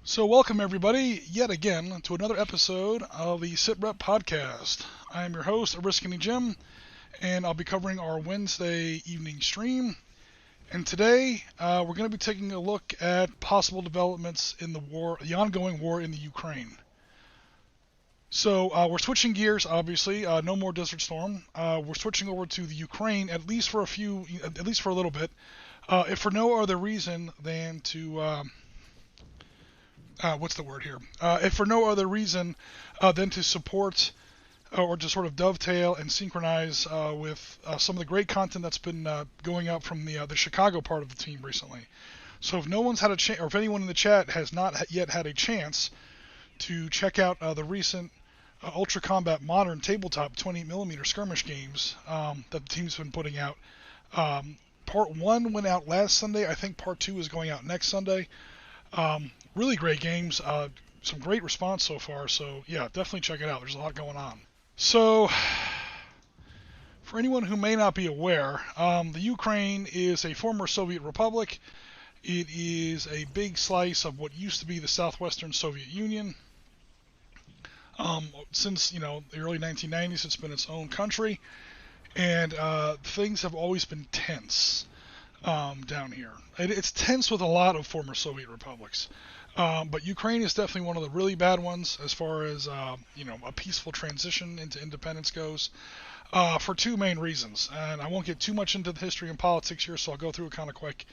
So welcome everybody yet again to another episode of the Sitrep podcast. I am your host, Ariscany Jim, and I'll be covering our Wednesday evening stream. And today we're going to be taking a look at possible developments in the ongoing war in the Ukraine. So we're switching gears, obviously. No more Desert Storm. We're switching over to the Ukraine, at least for a little bit, if for no other reason than to if for no other reason than to support or to sort of dovetail and synchronize with some of the great content that's been going up from the Chicago part of the team recently. So if no one's had a chance, or if anyone in the chat has not yet had a chance to check out the recent Ultra Combat Modern Tabletop 28mm skirmish games that the team's been putting out, Part 1 went out last Sunday. I think Part 2 is going out next Sunday. Really great games, some great response so far, so yeah, definitely check it out. There's a lot going on. So, for anyone who may not be aware, the Ukraine is a former Soviet republic. It is a big slice of what used to be the southwestern Soviet Union. Since, the early 1990s, it's been its own country, and things have always been tense down here. It's tense with a lot of former Soviet republics. But Ukraine is definitely one of the really bad ones as far as, a peaceful transition into independence goes, for two main reasons. And I won't get too much into the history and politics here, so I'll go through it kind of quick.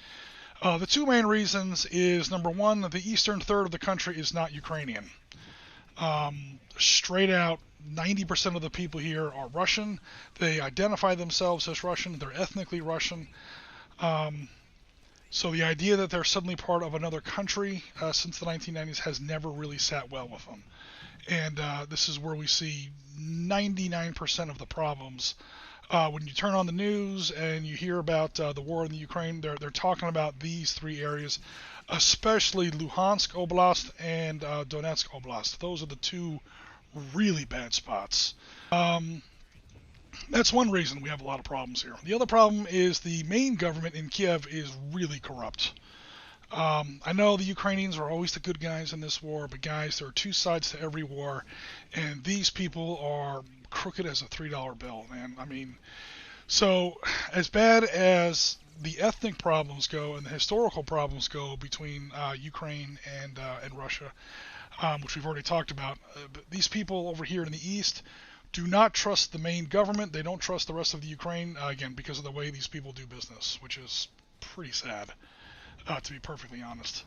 The two main reasons is, number one, the eastern third of the country is not Ukrainian. Straight out, 90% of the people here are Russian. They identify themselves as Russian. They're ethnically Russian. So the idea that they're suddenly part of another country since the 1990s has never really sat well with them. And this is where we see 99% of the problems. When you turn on the news and you hear about the war in the Ukraine, they're talking about these three areas, especially Luhansk Oblast and Donetsk Oblast. Those are the two really bad spots. That's one reason we have a lot of problems here. The other problem is the main government in Kiev is really corrupt. I know the Ukrainians are always the good guys in this war, but guys, there are two sides to every war, and these people are crooked as a $3 bill, man. I mean, so as bad as the ethnic problems go and the historical problems go between Ukraine and Russia, which we've already talked about, but these people over here in the east do not trust the main government. They don't trust the rest of the Ukraine, again, because of the way these people do business, which is pretty sad, to be perfectly honest.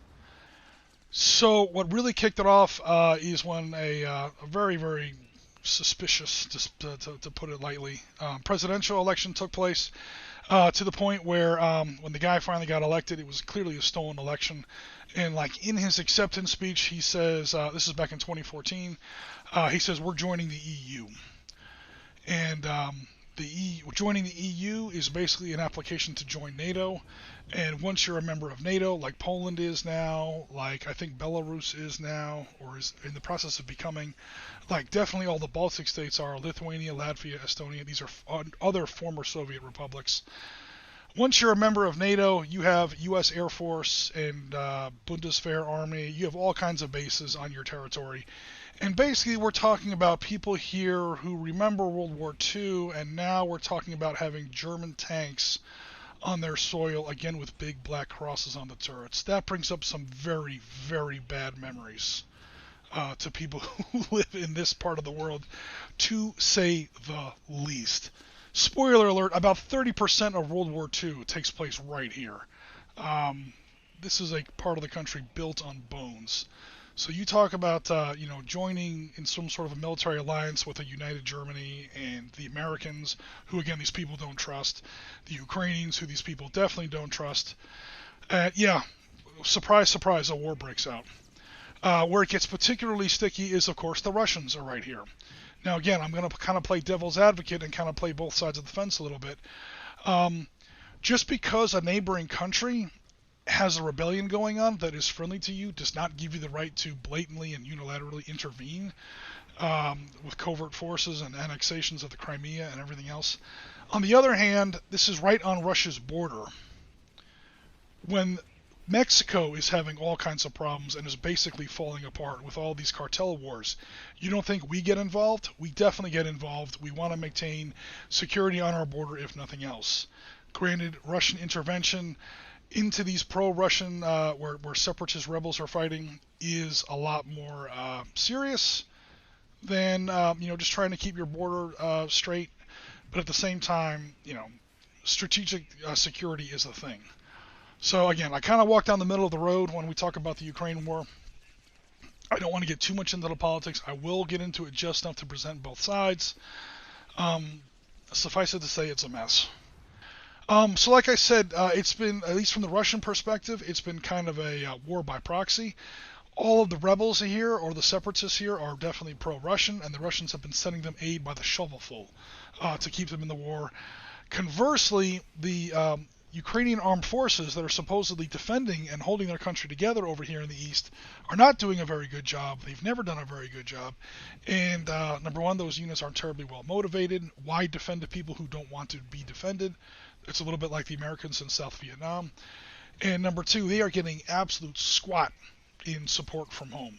So what really kicked it off is when a very, very suspicious, to put it lightly, presidential election took place, to the point where when the guy finally got elected, it was clearly a stolen election. And like in his acceptance speech, he says, this is back in 2014, he says, we're joining the EU. And joining the EU is basically an application to join NATO. And once you're a member of NATO, like Poland is now, like I think Belarus is now, or is in the process of becoming, like definitely all the Baltic states are, Lithuania, Latvia, Estonia, these are other former Soviet republics. Once you're a member of NATO, you have U.S. Air Force and Bundeswehr Army. You have all kinds of bases on your territory. And basically, we're talking about people here who remember World War II, and now we're talking about having German tanks on their soil, again with big black crosses on the turrets. That brings up some very, very bad memories to people who live in this part of the world, to say the least. Spoiler alert, about 30% of World War II takes place right here. This is a part of the country built on bones. So you talk about, joining in some sort of a military alliance with a united Germany and the Americans, who, again, these people don't trust. The Ukrainians, who these people definitely don't trust. Surprise, surprise, a war breaks out. Where it gets particularly sticky is, of course, the Russians are right here. Now, again, I'm going to kind of play devil's advocate and kind of play both sides of the fence a little bit. Just because a neighboring country has a rebellion going on that is friendly to you does not give you the right to blatantly and unilaterally intervene with covert forces and annexations of the Crimea and everything else. On the other hand, this is right on Russia's border. When Mexico is having all kinds of problems and is basically falling apart with all these cartel wars. You don't think we get involved? We definitely get involved. We want to maintain security on our border, if nothing else. Granted, Russian intervention into these pro-Russian, where separatist rebels are fighting, is a lot more serious than just trying to keep your border straight. But at the same time, strategic security is a thing. So again, I kind of walk down the middle of the road when we talk about the Ukraine war. I don't want to get too much into the politics. I will get into it just enough to present both sides. Suffice it to say, it's a mess. So like I said, it's been, at least from the Russian perspective, it's been kind of a war by proxy. All of the rebels here, or the separatists here, are definitely pro-Russian, and the Russians have been sending them aid by the shovelful to keep them in the war. Conversely, the Ukrainian armed forces that are supposedly defending and holding their country together over here in the east are not doing a very good job. They've never done a very good job. And number one, those units aren't terribly well motivated. Why defend the people who don't want to be defended? It's a little bit like the Americans in South Vietnam. And number two, they are getting absolute squat in support from home.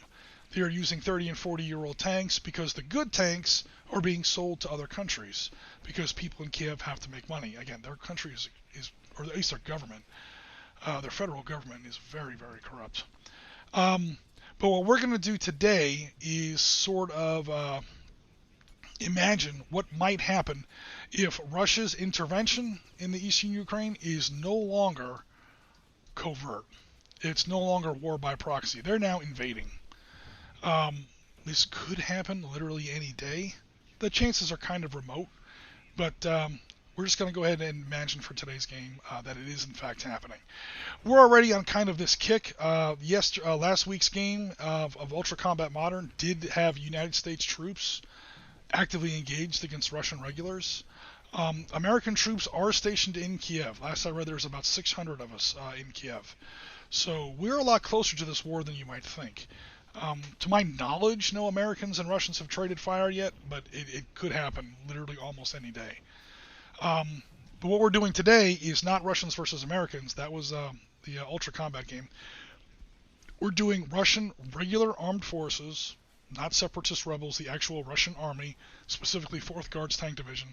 They are using 30 and 40-year-old tanks because the good tanks are being sold to other countries because people in Kiev have to make money. Again, their country is or at least their government, their federal government is very, very corrupt. But what we're going to do today is sort of imagine what might happen if Russia's intervention in the eastern Ukraine is no longer covert. It's no longer war by proxy. They're now invading. This could happen literally any day. The chances are kind of remote, but we're just going to go ahead and imagine for today's game that it is in fact happening. We're already on kind of this kick. Last week's game of Ultra Combat Modern did have United States troops actively engaged against Russian regulars. American troops are stationed in Kiev. Last I read, there's about 600 of us in Kiev. So we're a lot closer to this war than you might think. To my knowledge, no Americans and Russians have traded fire yet, but it could happen literally almost any day. But what we're doing today is not Russians versus Americans. That was the Ultra Combat game. We're doing Russian regular armed forces, not separatist rebels, the actual Russian army, specifically 4th Guards Tank Division,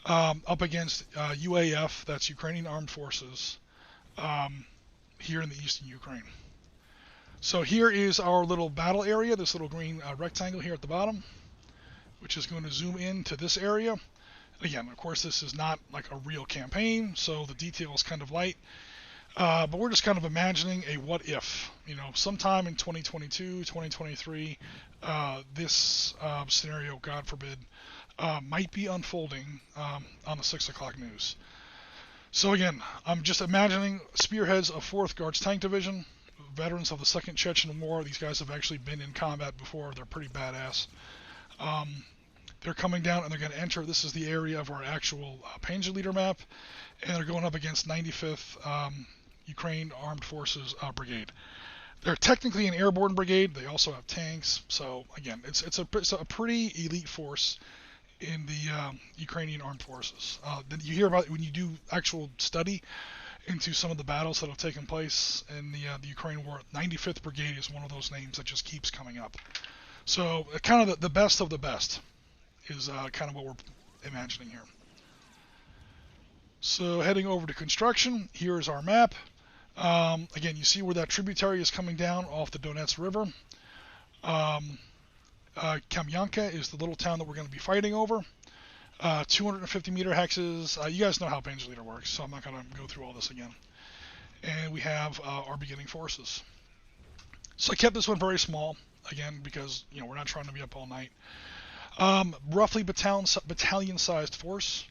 up against UAF, that's Ukrainian Armed Forces, here in the eastern Ukraine. So here is our little battle area, this little green rectangle here at the bottom, which is going to zoom in to this area. Again, of course, this is not like a real campaign, so the detail is kind of light. But we're just kind of imagining a what if. Sometime in 2022, 2023, this scenario, God forbid, might be unfolding on the 6 o'clock news. So again, I'm just imagining spearheads of 4th Guards Tank Division, veterans of the Second Chechen War. These guys have actually been in combat before. They're pretty badass. They're coming down and they're going to enter. This is the area of our actual Panzer Leader map, and they're going up against 95th Ukraine Armed Forces Brigade. They're technically an airborne brigade. They also have tanks. So again, it's a pretty elite force in the Ukrainian Armed Forces. You hear about it when you do actual study into some of the battles that have taken place in the Ukraine War. 95th Brigade is one of those names that just keeps coming up. So kind of the best of the best is kind of what we're imagining here. So heading over to construction, here is our map. Again, you see where that tributary is coming down off the Donetsk River. Kamyanka is the little town that we're going to be fighting over. 250 meter hexes. You guys know how Panzer Leader works, so I'm not going to go through all this again. And we have our beginning forces. So I kept this one very small, again, because we're not trying to be up all night. Roughly battalion-sized force.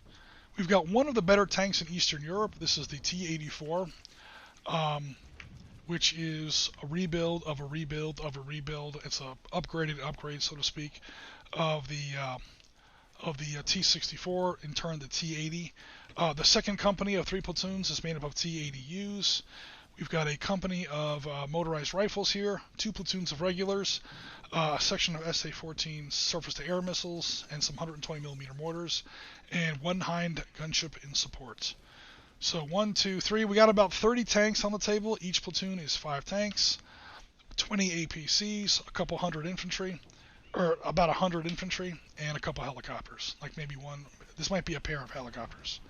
We've got one of the better tanks in Eastern Europe. This is the T-84, which is a rebuild of a rebuild of a rebuild. It's a upgraded upgrade, so to speak, of the T-64, in turn the T-80. The second company of 3 platoons is made up of T-80Us. We've got a company of motorized rifles here, 2 platoons of regulars, a section of SA-14 surface-to-air missiles, and some 120mm mortars, and 1 Hind gunship in support. So 1, 2, 3. We got about 30 tanks on the table. Each platoon is 5 tanks, 20 APCs, a couple hundred infantry, or about 100 infantry, and a couple helicopters. Like maybe one. This might be a pair of helicopters.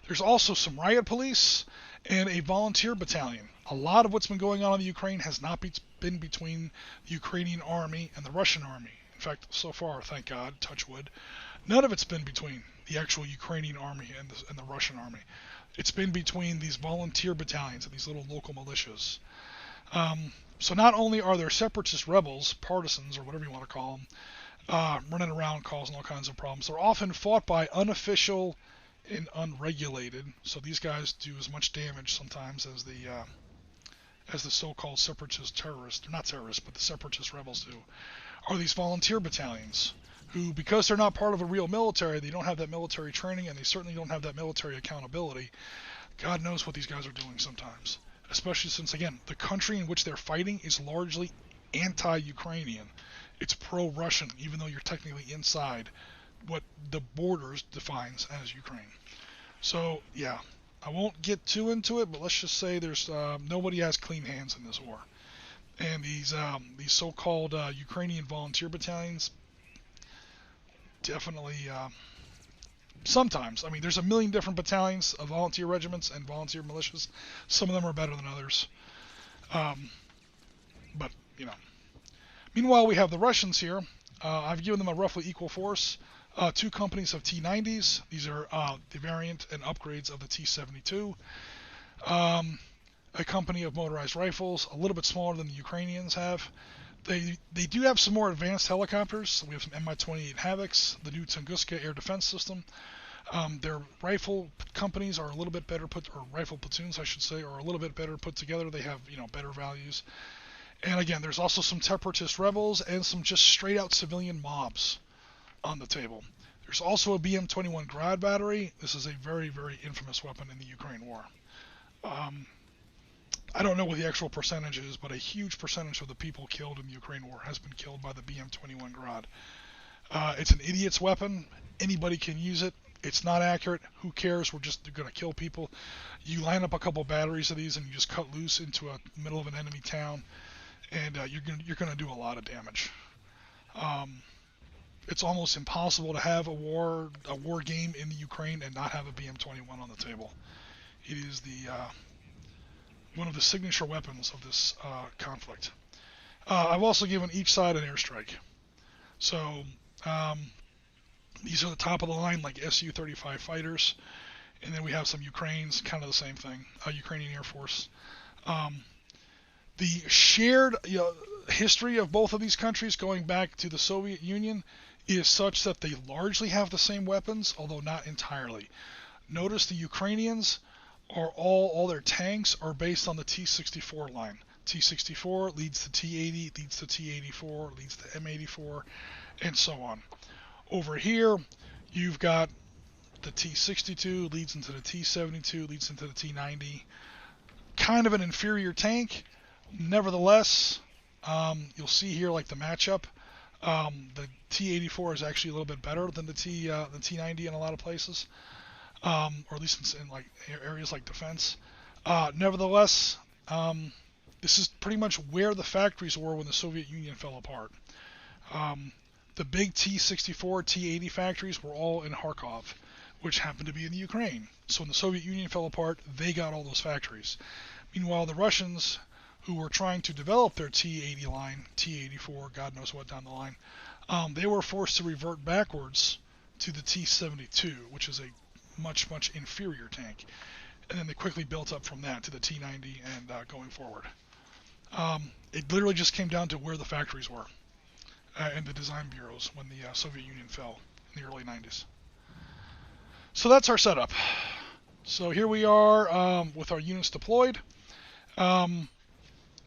There's also some riot police and a volunteer battalion. A lot of what's been going on in the Ukraine has not been between the Ukrainian army and the Russian army. In fact, so far, thank God, touch wood, none of it's been between the actual Ukrainian army and the Russian army. It's been between these volunteer battalions and these little local militias. So not only are there separatist rebels, partisans, or whatever you want to call them, running around causing all kinds of problems, they're often fought by unofficial and unregulated. So these guys do as much damage sometimes as the so-called separatist terrorists. They're not terrorists, but the separatist rebels do. Are these volunteer battalions who, because they're not part of a real military, they don't have that military training, and they certainly don't have that military accountability. God knows what these guys are doing sometimes. Especially since, again, the country in which they're fighting is largely anti-Ukrainian. It's pro-Russian, even though you're technically inside what the borders defines as Ukraine. So, yeah, I won't get too into it, but let's just say there's nobody has clean hands in this war. And these so-called Ukrainian volunteer battalions definitely sometimes. I mean, there's a million different battalions of volunteer regiments and volunteer militias. Some of them are better than others. But, you know. Meanwhile, we have the Russians here. I've given them a roughly equal force. 2 companies of T-90s. These are the variant and upgrades of the T-72. A company of motorized rifles, a little bit smaller than the Ukrainians have. They do have some more advanced helicopters. We have some Mi-28 Havocs, the new Tunguska air defense system. Their rifle companies are a little bit better put, or rifle platoons, I should say, are a little bit better put together. They have, better values. And again, there's also some separatist rebels and some just straight out civilian mobs on the table. There's also a BM-21 Grad battery. This is a very, very infamous weapon in the Ukraine war. I don't know what the actual percentage is, but a huge percentage of the people killed in the Ukraine war has been killed by the BM-21 Grad. It's an idiot's weapon. Anybody can use it. It's not accurate. Who cares? We're just going to kill people. You line up a couple batteries of these and you just cut loose into a middle of an enemy town, and you're going to do a lot of damage. It's almost impossible to have a war game in the Ukraine and not have a BM-21 on the table. It is the one of the signature weapons of this conflict. I've also given each side an airstrike. So these are the top of the line, like Su-35 fighters, and then we have some Ukrainians, kind of the same thing, Ukrainian Air Force. The shared history of both of these countries going back to the Soviet Union is such that they largely have the same weapons, although not entirely. Notice the Ukrainians are all their tanks are based on the T-64 line. T-64 leads to T-80, leads to T-84, leads to M-84, and so on. Over here, you've got the T-62 leads into the T-72, leads into the T-90. Kind of an inferior tank. Nevertheless, you'll see here like the matchup. The T-84 is actually a little bit better than the T-90 in a lot of places, or at least in like areas like defense. Nevertheless, this is pretty much where the factories were when the Soviet Union fell apart. The big T-64, T-80 factories were all in Kharkov, which happened to be in the Ukraine. So when the Soviet Union fell apart, they got all those factories. Meanwhile, the Russians, who were trying to develop their T-80 line, T-84, God knows what down the line, they were forced to revert backwards to the T-72, which is a much, much inferior tank. And then they quickly built up from that to the T-90 and going forward. It literally just came down to where the factories were and the design bureaus when the Soviet Union fell in the early 90s. So that's our setup. So here we are with our units deployed.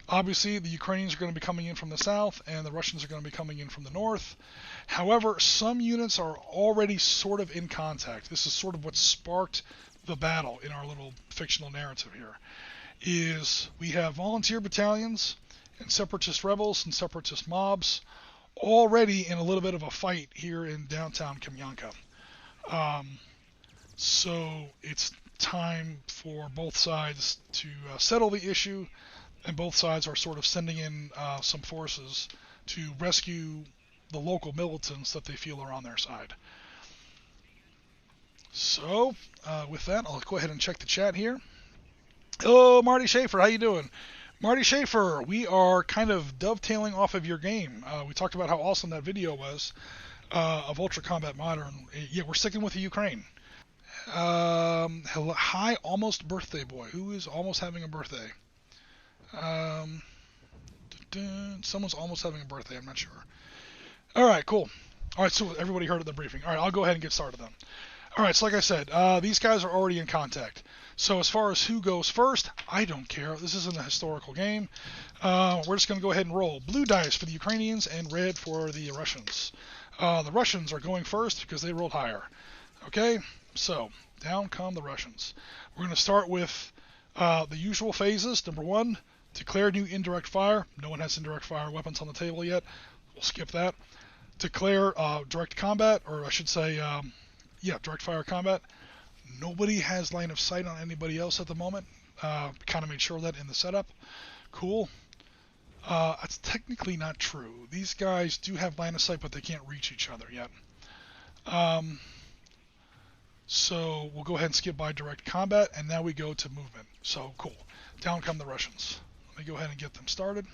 Obviously, the Ukrainians are going to be coming in from the south, and the Russians are going to be coming in from the north. However, some units are already sort of in contact. This is sort of what sparked the battle in our little fictional narrative here. Is we have volunteer battalions and separatist rebels and separatist mobs already in a little bit of a fight here in downtown Kamyanka. So it's time for both sides to settle the issue, and both sides are sort of sending in some forces to rescue the local militants that they feel are on their side. So, with that, I'll go ahead and check the chat here. Hello, Marty Schaefer. How you doing? Marty Schaefer, we are kind of dovetailing off of your game. We talked about how awesome that video was of Ultra Combat Modern. Yeah, we're sticking with the Ukraine. Hi, almost birthday boy. Who is almost having a birthday? Someone's almost having a birthday. I'm not sure. All right, cool. All right, so everybody heard of the briefing. All right, I'll go ahead and get started then. All right, so like I said, these guys are already in contact. So as far as who goes first, I don't care. This isn't a historical game. We're just going to go ahead and roll. Blue dice for the Ukrainians and red for the Russians. The Russians are going first because they rolled higher. Okay, so down come the Russians. We're going to start with the usual phases. Number 1, declare new indirect fire. No one has indirect fire weapons on the table yet. We'll skip that. Declare direct combat, or I should say, direct fire combat. Nobody has line of sight on anybody else at the moment. Kind of made sure of that in the setup. Cool. That's technically not true. These guys do have line of sight, but they can't reach each other yet. So we'll go ahead and skip by direct combat, and now we go to movement. So cool. Down come the Russians. Let me go ahead and get them started.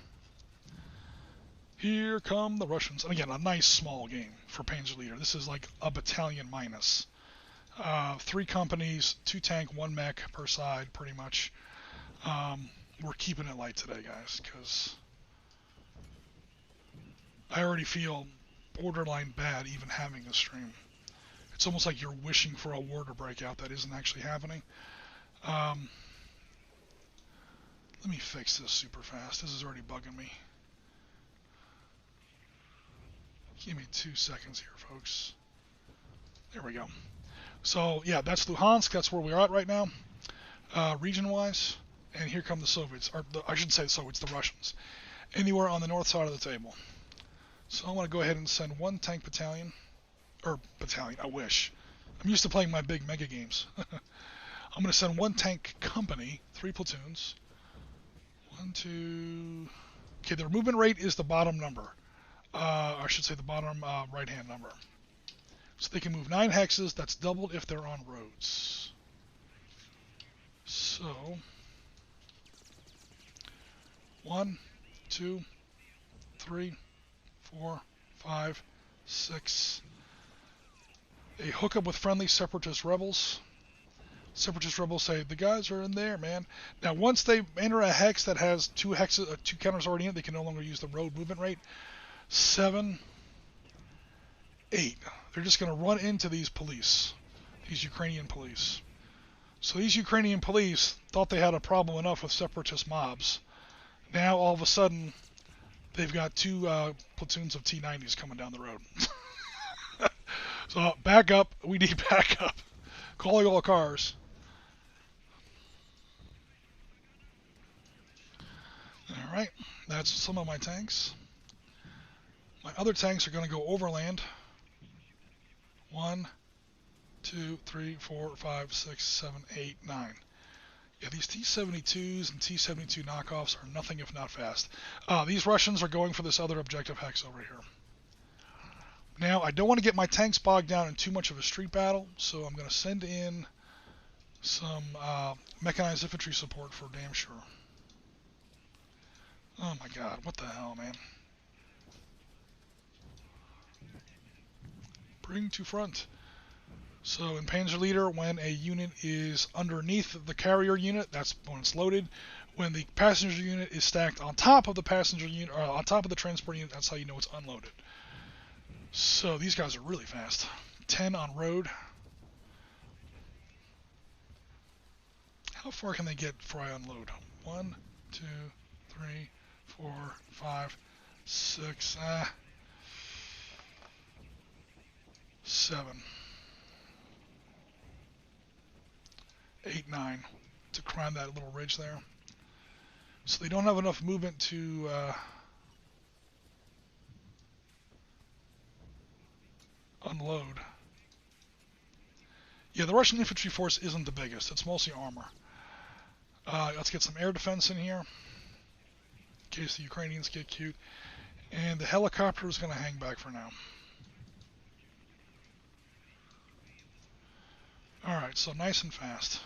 Here come the Russians. And again, a nice small game for Panzer Leader. This is like a battalion minus. 3 companies, 2 tank, 1 mech per side, pretty much. We're keeping it light today, guys, because I already feel borderline bad even having this stream. It's almost like you're wishing for a war to break out that isn't actually happening. Let me fix this super fast. This is already bugging me. Give me 2 seconds here, folks. There we go. So, yeah, that's Luhansk. That's where we're at right now, region-wise. And here come the Soviets. Or I shouldn't say the Soviets, the Russians. Anywhere on the north side of the table. So I want to go ahead and send 1 tank battalion. Or battalion, I wish. I'm used to playing my big mega games. I'm going to send 1 tank company, 3 platoons. 1, 2... Okay, their movement rate is the bottom number. I should say the bottom right-hand number. So they can move 9 hexes. That's doubled if they're on roads. So 1, 2, 3, 4, 5, 6. They hook up with friendly separatist rebels. Separatist rebels say, the guys are in there, man. Now, once they enter a hex that has 2 counters already in it, they can no longer use the road movement rate. 7, 8. They're just going to run into these police, these Ukrainian police. So these Ukrainian police thought they had a problem enough with separatist mobs. Now, all of a sudden, they've got 2 platoons of T-90s coming down the road. So, back up. We need backup. Calling all cars. Alright, that's some of my tanks. My other tanks are going to go overland. 1, 2, 3, 4, 5, 6, 7, 8, 9. Yeah, these T-72s and T-72 knockoffs are nothing if not fast. These Russians are going for this other objective hex over here. Now, I don't want to get my tanks bogged down in too much of a street battle, so I'm going to send in some mechanized infantry support for damn sure. Oh my god, what the hell, man. Bring to front. So in Panzer Leader, when a unit is underneath the carrier unit, that's when it's loaded. When the passenger unit is stacked on top of the passenger unit, or on top of the transport unit, that's how you know it's unloaded. So these guys are really fast. 10 on road. How far can they get before I unload? 1, 2, 3, 4, 5, 6, 7, 8, 9 to climb that little ridge there. So they don't have enough movement to unload. Yeah, the Russian infantry force isn't the biggest. It's mostly armor. Let's get some air defense in here, in case the Ukrainians get cute. And the helicopter is going to hang back for now. Alright, so nice and fast.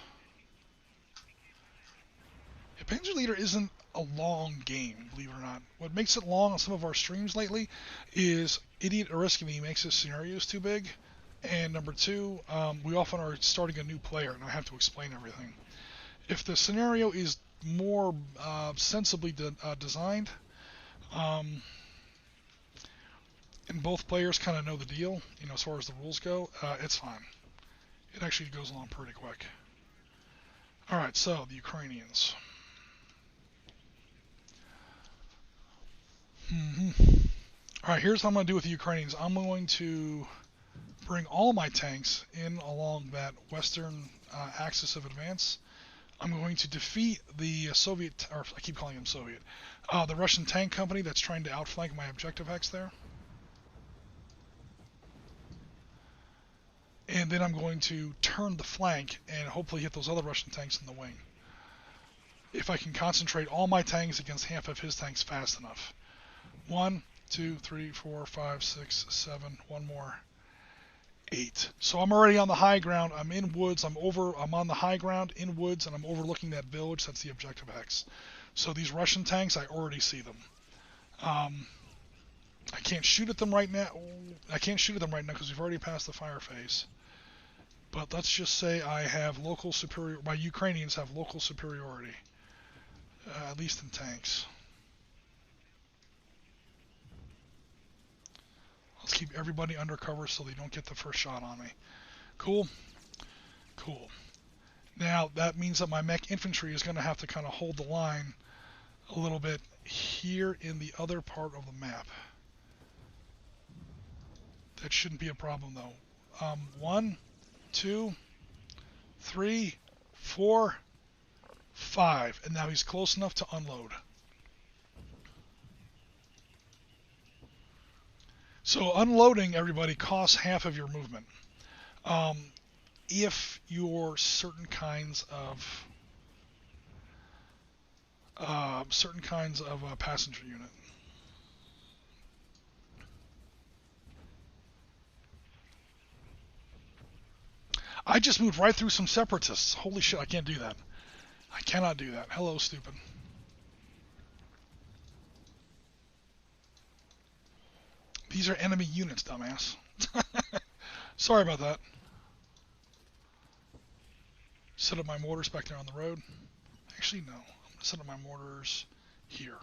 Yeah, Panzer Leader isn't a long game, believe it or not. What makes it long on some of our streams lately is Idiot Oriskany makes his scenarios too big. And number two, we often are starting a new player, and I have to explain everything. If the scenario is more sensibly designed, and both players kind of know the deal, you know, as far as the rules go, it's fine. It actually goes along pretty quick. Alright, so the Ukrainians. Alright, here's what I'm going to do with the Ukrainians. I'm going to bring all my tanks in along that western axis of advance. I'm going to defeat the Soviet, or I keep calling them Soviet, the Russian tank company that's trying to outflank my objective hex there. And then I'm going to turn the flank and hopefully hit those other Russian tanks in the wing. If I can concentrate all my tanks against half of his tanks fast enough. 1, 2, 3, 4, 5, 6, 7, one more. 8. So I'm already on the high ground. I'm in woods. I'm on the high ground in woods, and I'm overlooking that village. That's the objective hex. So these Russian tanks, I already see them. I can't shoot at them right now. I can't shoot at them right now because we've already passed the fire phase. But let's just say I have local superior. My Ukrainians have local superiority, at least in tanks. Let's keep everybody under cover so they don't get the first shot on me. Cool? Cool. Now, that means that my mech infantry is going to have to kind of hold the line a little bit here in the other part of the map. That shouldn't be a problem, though. 1, 2, 3, 4, 5. And now he's close enough to unload. So unloading, everybody, costs half of your movement. If you're certain kinds of passenger unit. I just moved right through some separatists. Holy shit, I can't do that. I cannot do that. Hello, stupid. These are enemy units, dumbass. Sorry about that. Set up my mortars back there on the road. Actually, no. I'm going to set up my mortars here.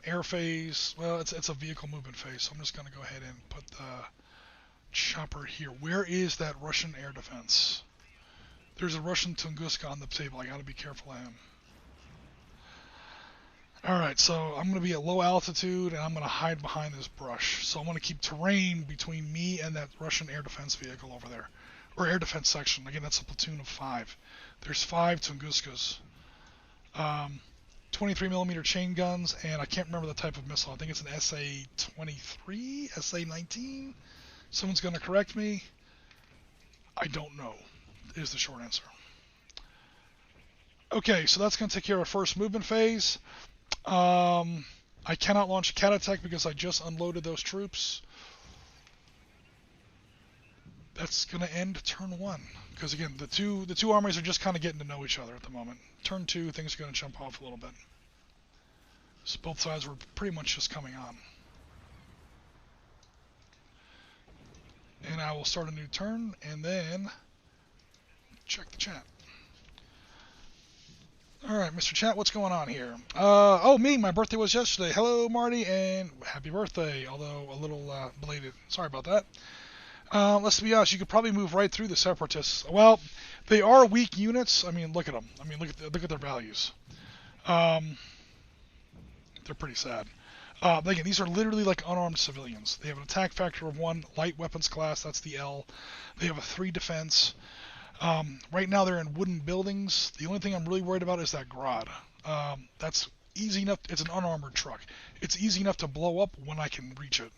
Air phase, well, it's a vehicle movement phase, so I'm just going to go ahead and put the chopper here. Where is that Russian air defense? There's a Russian Tunguska on the table. I got to be careful of him. Alright, so I'm going to be at low altitude, and I'm going to hide behind this brush. So I'm going to keep terrain between me and that Russian air defense vehicle over there. Or air defense section. Again, that's a platoon of 5. There's 5 Tunguskas. 23mm chain guns, and I can't remember the type of missile. I think it's an SA-23? SA-19? Someone's going to correct me. I don't know, is the short answer. Okay, so that's going to take care of first movement phase. I cannot launch a cat attack because I just unloaded those troops. That's going to end turn 1. Because again, the two armies are just kind of getting to know each other at the moment. Turn 2, things are going to jump off a little bit. So both sides were pretty much just coming on. And I will start a new turn, and then check the chat. Alright, Mr. Chat, what's going on here? Oh, me, my birthday was yesterday. Hello, Marty, and happy birthday, although a little belated. Sorry about that. Let's be honest, you could probably move right through the separatists. Well, they are weak units. I mean, look at them. I mean, look at their values. They're pretty sad. Again, these are literally like unarmed civilians. They have an attack factor of 1, light weapons class, that's the L. They have a 3 defense. Right now they're in wooden buildings. The only thing I'm really worried about is that Grad. That's easy enough. It's an unarmored truck. It's easy enough to blow up when I can reach it.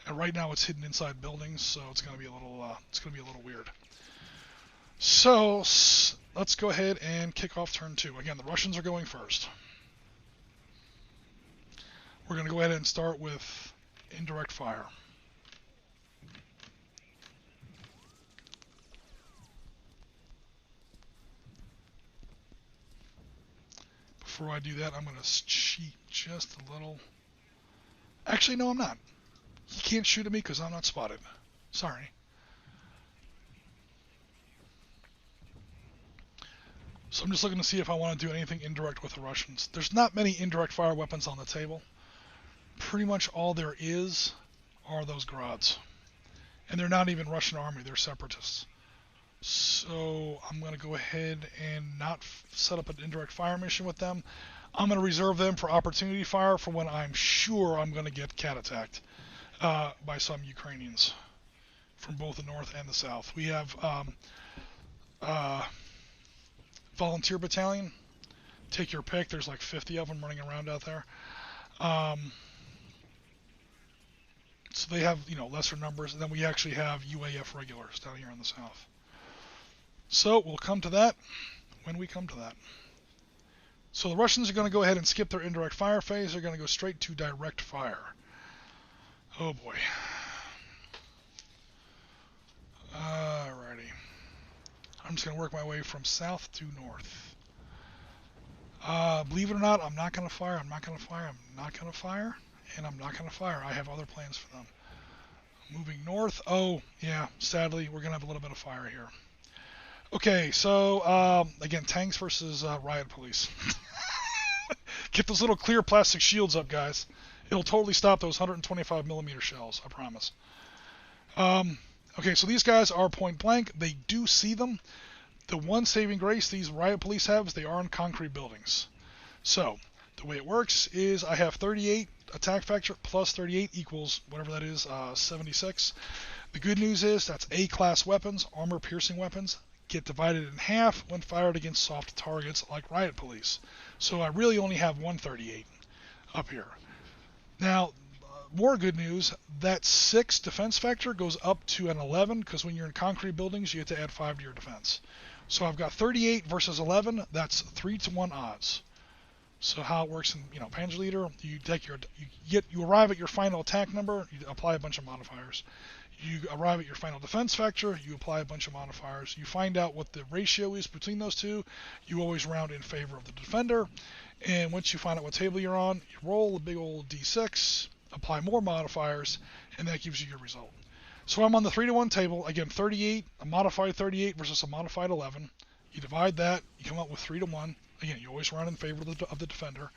And right now it's hidden inside buildings, so it's going to be a little weird. So let's go ahead and kick off turn 2. Again, the Russians are going first. We're going to go ahead and start with indirect fire. Before I do that, I'm going to cheat just a little. Actually, no, I'm not. He can't shoot at me because I'm not spotted. Sorry. So I'm just looking to see if I want to do anything indirect with the Russians. There's not many indirect fire weapons on the table. Pretty much all there is are those grads. And they're not even Russian army, they're separatists. So I'm going to go ahead and not set up an indirect fire mission with them. I'm going to reserve them for opportunity fire for when I'm sure I'm going to get cat attacked by some Ukrainians from both the north and the south. We have volunteer battalion. Take your pick. There's like 50 of them running around out there. So they have, lesser numbers. And then we actually have UAF regulars down here in the south. So we'll come to that when we come to that. So the Russians are going to go ahead and skip their indirect fire phase. They're going to go straight to direct fire. Oh boy. Alrighty. I'm just going to work my way from south to north. Believe it or not, I'm not going to fire. I'm not going to fire. I'm not going to fire. And I'm not going to fire. I have other plans for them. Moving north. Oh, yeah. Sadly, we're going to have a little bit of fire here. Okay, so, again, tanks versus riot police. Get those little clear plastic shields up, guys. It'll totally stop those 125 millimeter shells, I promise. Okay, so these guys are point blank. They do see them. The one saving grace these riot police have is they are in concrete buildings. So, the way it works is I have 38 attack factor plus 38 equals whatever that is, 76. The good news is that's A-class weapons, armor-piercing weapons, get divided in half when fired against soft targets like riot police. So I really only have 138 up here. Now, more good news, that 6 defense factor goes up to an 11 because when you're in concrete buildings, you get to add 5 to your defense. So I've got 38 versus 11. That's 3-to-1 odds. So how it works in Panzer Leader, you arrive at your final attack number, you apply a bunch of modifiers. You arrive at your final defense factor, you apply a bunch of modifiers. You find out what the ratio is between those two. You always round in favor of the defender. And once you find out what table you're on, you roll a big old d6, apply more modifiers, and that gives you your result. So I'm on the 3-to-1 table. Again, 38, a modified 38 versus a modified 11. You divide that, you come up with 3-to-1. Again, you always round in favor of the defender.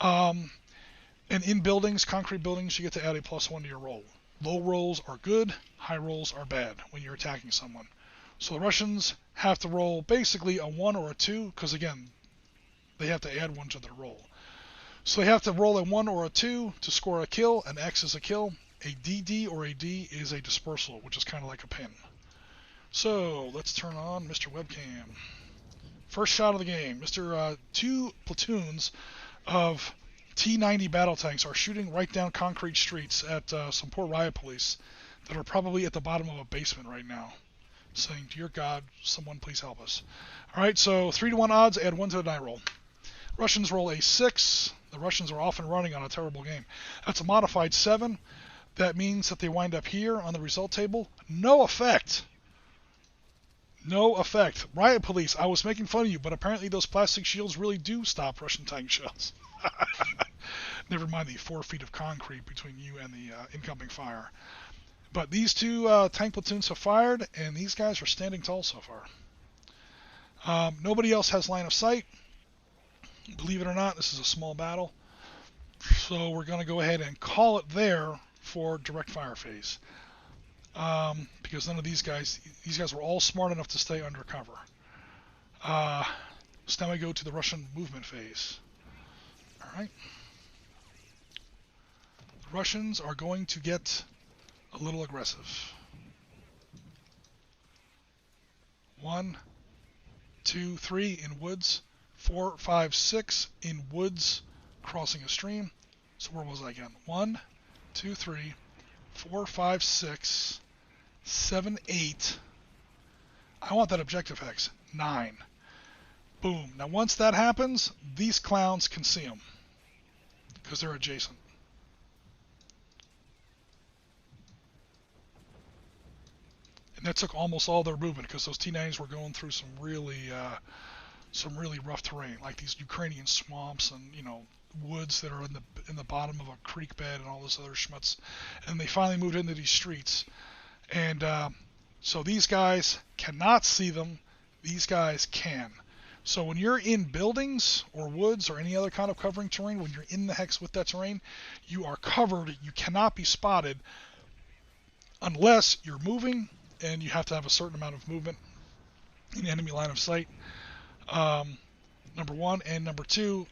And in buildings, concrete buildings, you get to add a +1 to your roll. Low rolls are good, high rolls are bad when you're attacking someone. So the Russians have to roll basically a 1 or a 2, because again, they have to add 1 to their roll. So they have to roll a 1 or a 2 to score a kill. An X is a kill. A DD or a D is a dispersal, which is kind of like a pin. So let's turn on Mr. Webcam. First shot of the game. 2 platoons of T-90 battle tanks are shooting right down concrete streets at some poor riot police that are probably at the bottom of a basement right now, saying, "Dear God, someone please help us." All right, so 3-to-1 odds, add 1 to the die roll. Russians roll a 6. The Russians are off and running on a terrible game. That's a modified 7. That means that they wind up here on the result table. No effect. No effect. Riot police, I was making fun of you, but apparently those plastic shields really do stop Russian tank shells. Never mind the 4 feet of concrete between you and the incoming fire. But these 2 tank platoons have fired, and these guys are standing tall so far. Nobody else has line of sight. Believe it or not, this is a small battle. So we're going to go ahead and call it there for direct fire phase. Because none of these guys were all smart enough to stay under cover. So now we go to the Russian movement phase. Alright. The Russians are going to get a little aggressive. 1, 2, 3 in woods. 4, 5, 6 in woods crossing a stream. So where was I again? 1, 2, 3, 4, 5, 6, 7, 8. I want that objective hex. 9. Boom. Now once that happens, these clowns can see them because they're adjacent. And that took almost all their movement because those T-90s were going through some really rough terrain, like these Ukrainian swamps and woods that are in the bottom of a creek bed and all this other schmutz. And they finally moved into these streets, and so these guys cannot see them. These guys can. So when you're in buildings or woods or any other kind of covering terrain, when you're in the hex with that terrain, you are covered. You cannot be spotted unless you're moving, and you have to have a certain amount of movement in enemy line of sight. Number one, and number two,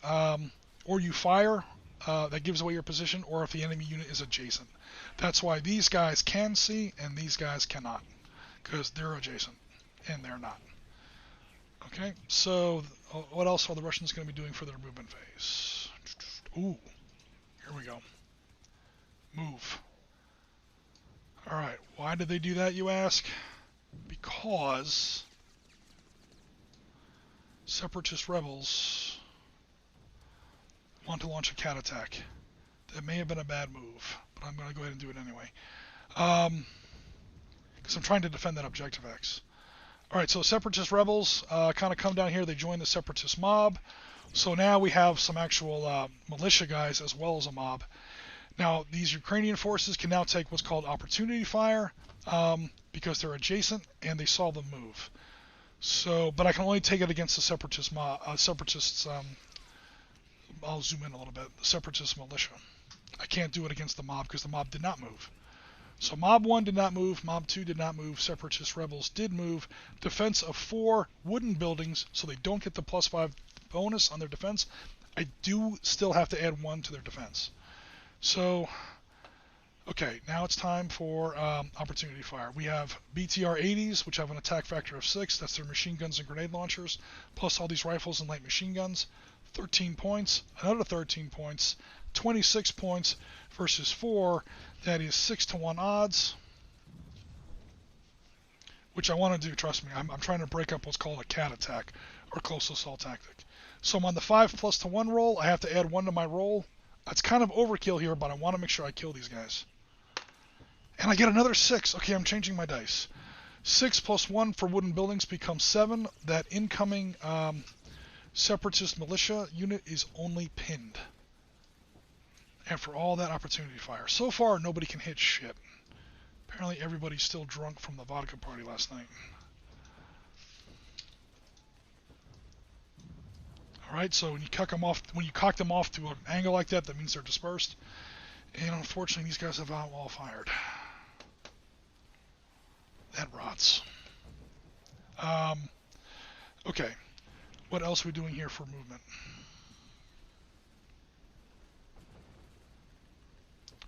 or you fire, that gives away your position, or if the enemy unit is adjacent. That's why these guys can see and these guys cannot, because they're adjacent and they're not. Okay, so what else are the Russians going to be doing for their movement phase? Ooh, here we go. Move. Alright, why did they do that, you ask? Because separatist rebels want to launch a cat attack. That may have been a bad move, but I'm going to go ahead and do it anyway. Because I'm trying to defend that objective X. Alright, so separatist rebels kind of come down here. They join the separatist mob. So now we have some actual militia guys as well as a mob. Now, these Ukrainian forces can now take what's called opportunity fire because they're adjacent and they saw them move. So, but I can only take it against the separatist separatists. I'll zoom in a little bit. The separatist militia. I can't do it against the mob because the mob did not move. So Mob 1 did not move, Mob 2 did not move, Separatist Rebels did move. Defense of 4 wooden buildings, so they don't get the +5 bonus on their defense. I do still have to add 1 to their defense. So, okay, now it's time for opportunity fire. We have BTR-80s, which have an attack factor of 6. That's their machine guns and grenade launchers, plus all these rifles and light machine guns. 13 points, another 13 points, 26 points versus 4. That is 6-to-1 odds, which I want to do, trust me. I'm trying to break up what's called a cat attack or close assault tactic. So I'm on the 5+1 roll. I have to add 1 to my roll. That's kind of overkill here, but I want to make sure I kill these guys. And I get another 6. Okay, I'm changing my dice. 6 + 1 for wooden buildings becomes 7. That incoming separatist militia unit is only pinned. And for all that opportunity fire. So far, nobody can hit shit. Apparently, everybody's still drunk from the vodka party last night. Alright, so when you cock them off to an angle like that, that means they're dispersed. And unfortunately, these guys have all fired. That rots. Okay. What else are we doing here for movement?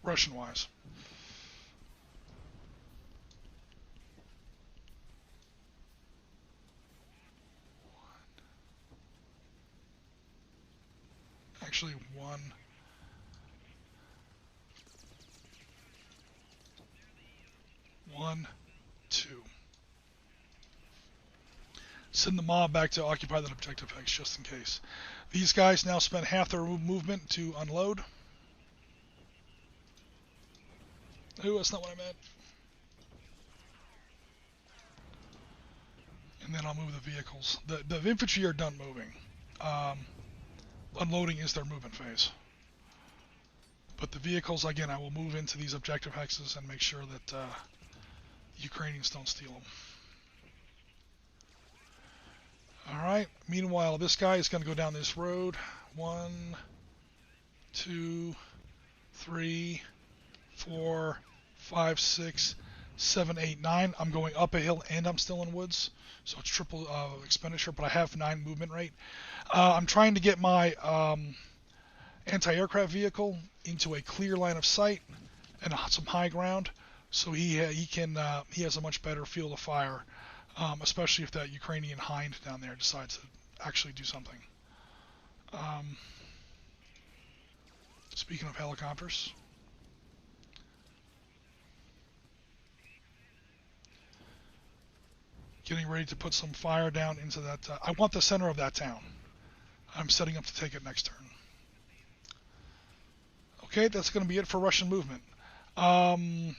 Russian-wise. Actually, 1. One, 2. Send the mob back to occupy that objective X just in case. These guys now spend half their movement to unload. Ooh, that's not what I meant. And then I'll move the vehicles. The infantry are done moving. Unloading is their movement phase. But the vehicles, again, I will move into these objective hexes and make sure that the Ukrainians don't steal them. Alright, meanwhile, this guy is going to go down this road. 1, 2, 3, 4, 5, 6, 7, 8, 9. I'm going up a hill and I'm still in woods. So it's triple expenditure, but I have 9 movement rate. I'm trying to get my anti-aircraft vehicle into a clear line of sight and some high ground, so he has a much better field of fire, especially if that Ukrainian hind down there decides to actually do something. Speaking of helicopters, getting ready to put some fire down into that. I want the center of that town. I'm setting up to take it next turn. Okay, that's going to be it for Russian movement. Can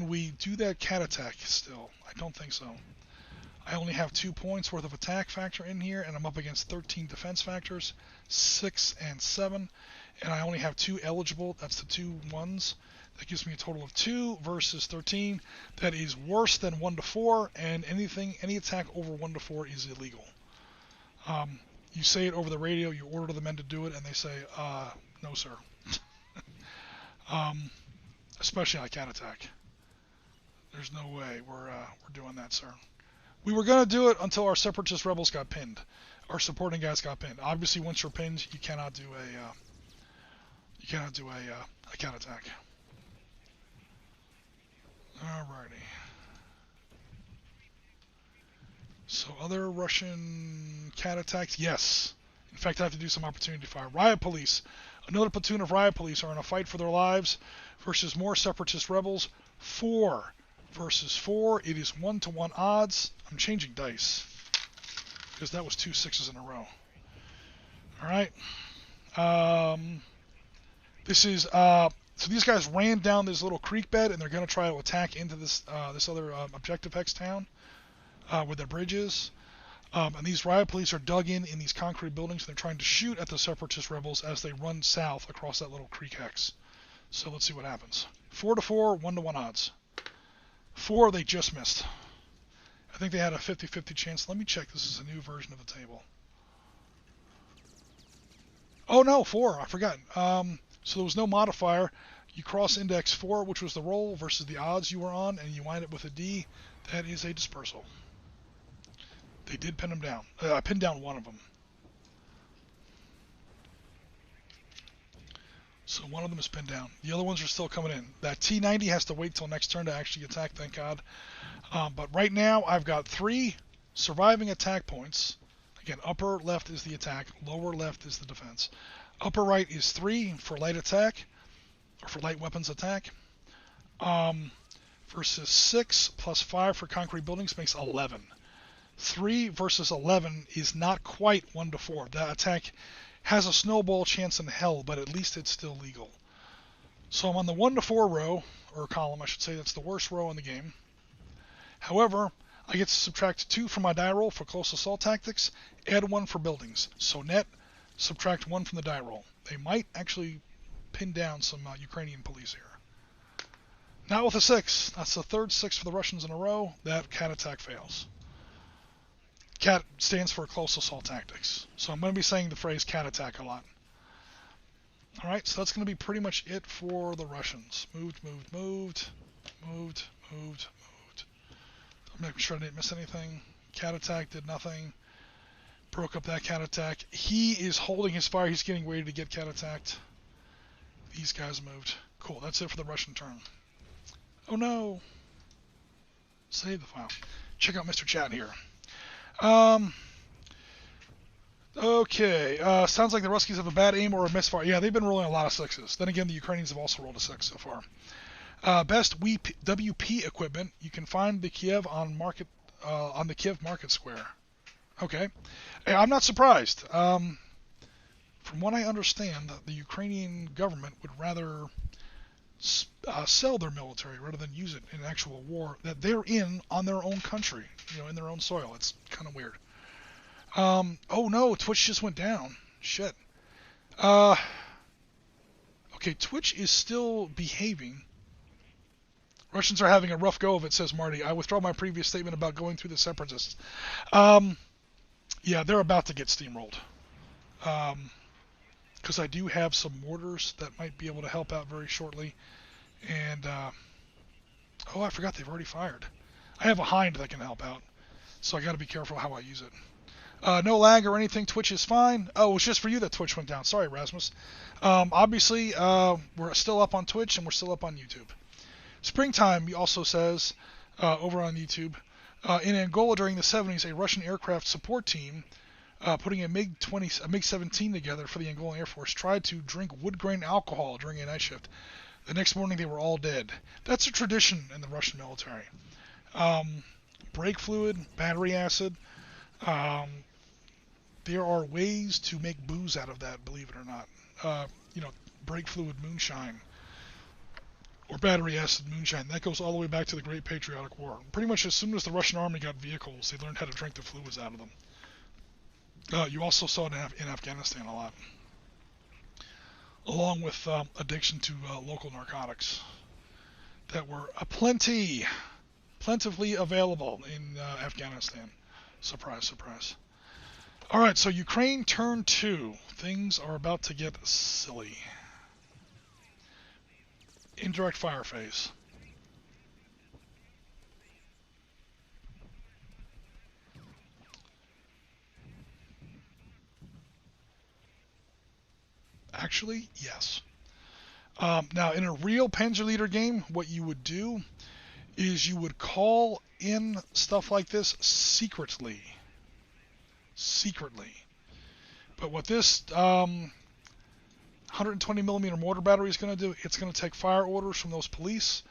we do that cat attack still? I don't think so. I only have 2 points worth of attack factor in here, and I'm up against 13 defense factors, 6 and 7, and I only have 2 eligible. That's the 2 ones. That gives me a total of 2 versus 13. That is worse than 1 to 4, and any attack over 1 to 4 is illegal. You say it over the radio, you order the men to do it, and they say, no, sir. Especially on a cat attack. There's no way we're doing that, sir. We were going to do it until our separatist rebels got pinned. Our supporting guys got pinned. Obviously, once you're pinned, you cannot do a cat attack. Alrighty. So other Russian cat attacks? Yes. In fact, I have to do some opportunity fire. Riot police. Another platoon of riot police are in a fight for their lives versus more separatist rebels. 4 versus 4. It is 1-to-1 odds. I'm changing dice because that was 2 6s in a row. Alright. This is so these guys ran down this little creek bed and they're going to try to attack into this this other Objective X town where the bridge is. And these riot police are dug in these concrete buildings and they're trying to shoot at the separatist rebels as they run south across that little creek hex. So let's see what happens. 4-to-4, 1-to-1 odds. 4 they just missed. I think they had a 50-50 chance. Let me check. This is a new version of the table. Oh no, 4. I forgot. So there was no modifier. You cross index 4, which was the roll, versus the odds you were on, and you wind up with a D. That is a dispersal. They did pin them down. I pinned down one of them. So one of them is pinned down. The other ones are still coming in. That T-90 has to wait till next turn to actually attack, thank God. But right now, I've got 3 surviving attack points. Again, upper left is the attack, lower left is the defense. Upper right is 3 for light attack, or for light weapons attack. Versus 6 plus 5 for concrete buildings makes 11. 3 versus 11 is not quite 1-to-4. That attack has a snowball chance in hell, but at least it's still legal. So I'm on the 1-to-4 row, or column I should say. That's the worst row in the game. However, I get to subtract 2 from my die roll for close assault tactics, add 1 for buildings. So net, subtract 1 from the die roll. They might actually pin down some Ukrainian police here. Not with a 6. That's the 3rd 6 for the Russians in a row. That cat attack fails. CAT stands for close assault tactics. So I'm going to be saying the phrase cat attack a lot. Alright, so that's going to be pretty much it for the Russians. Moved. I'm making sure I didn't miss anything. Cat attack did nothing. Broke up that cat attack. He is holding his fire. He's getting ready to get cat attacked. These guys moved. Cool, that's it for the Russian turn. Oh no! Save the file. Check out Mr. Chat here. Okay, sounds like the Ruskies have a bad aim or a misfire. Yeah, they've been rolling a lot of 6s. Then again, the Ukrainians have also rolled a 6 so far. Best WP equipment. You can find the Kiev on the Kiev Market Square. Okay, hey, I'm not surprised. From what I understand, the Ukrainian government would rather sell their military rather than use it in actual war that they're in on their own country, in their own soil. It's kind of weird. Oh no, Twitch just went down. Shit. Okay, Twitch is still behaving. Russians are having a rough go of it, says Marty. I withdraw my previous statement about going through the separatists. Yeah, they're about to get steamrolled. Because I do have some mortars that might be able to help out very shortly. And, oh, I forgot they've already fired. I have a Hind that can help out. So I got to be careful how I use it. No lag or anything. Twitch is fine. Oh, it's just for you that Twitch went down. Sorry, Rasmus. Obviously, we're still up on Twitch and we're still up on YouTube. Springtime also says, over on YouTube, in Angola during the 70s, a Russian aircraft support team putting a MiG-17 together for the Angolan Air Force, tried to drink wood grain alcohol during a night shift. The next morning, they were all dead. That's a tradition in the Russian military. Brake fluid, battery acid. There are ways to make booze out of that, believe it or not. Brake fluid moonshine or battery acid moonshine. That goes all the way back to the Great Patriotic War. Pretty much as soon as the Russian army got vehicles, they learned how to drink the fluids out of them. You also saw it in Afghanistan a lot, along with addiction to local narcotics that were plentifully available in Afghanistan. Surprise, surprise. All right, so Ukraine turn 2. Things are about to get silly. Indirect fire phase. Actually, yes. Now, in a real Panzer Leader game, what you would do is you would call in stuff like this secretly. But what this 120 millimeter mortar battery is going to do, it's going to take fire orders from those police,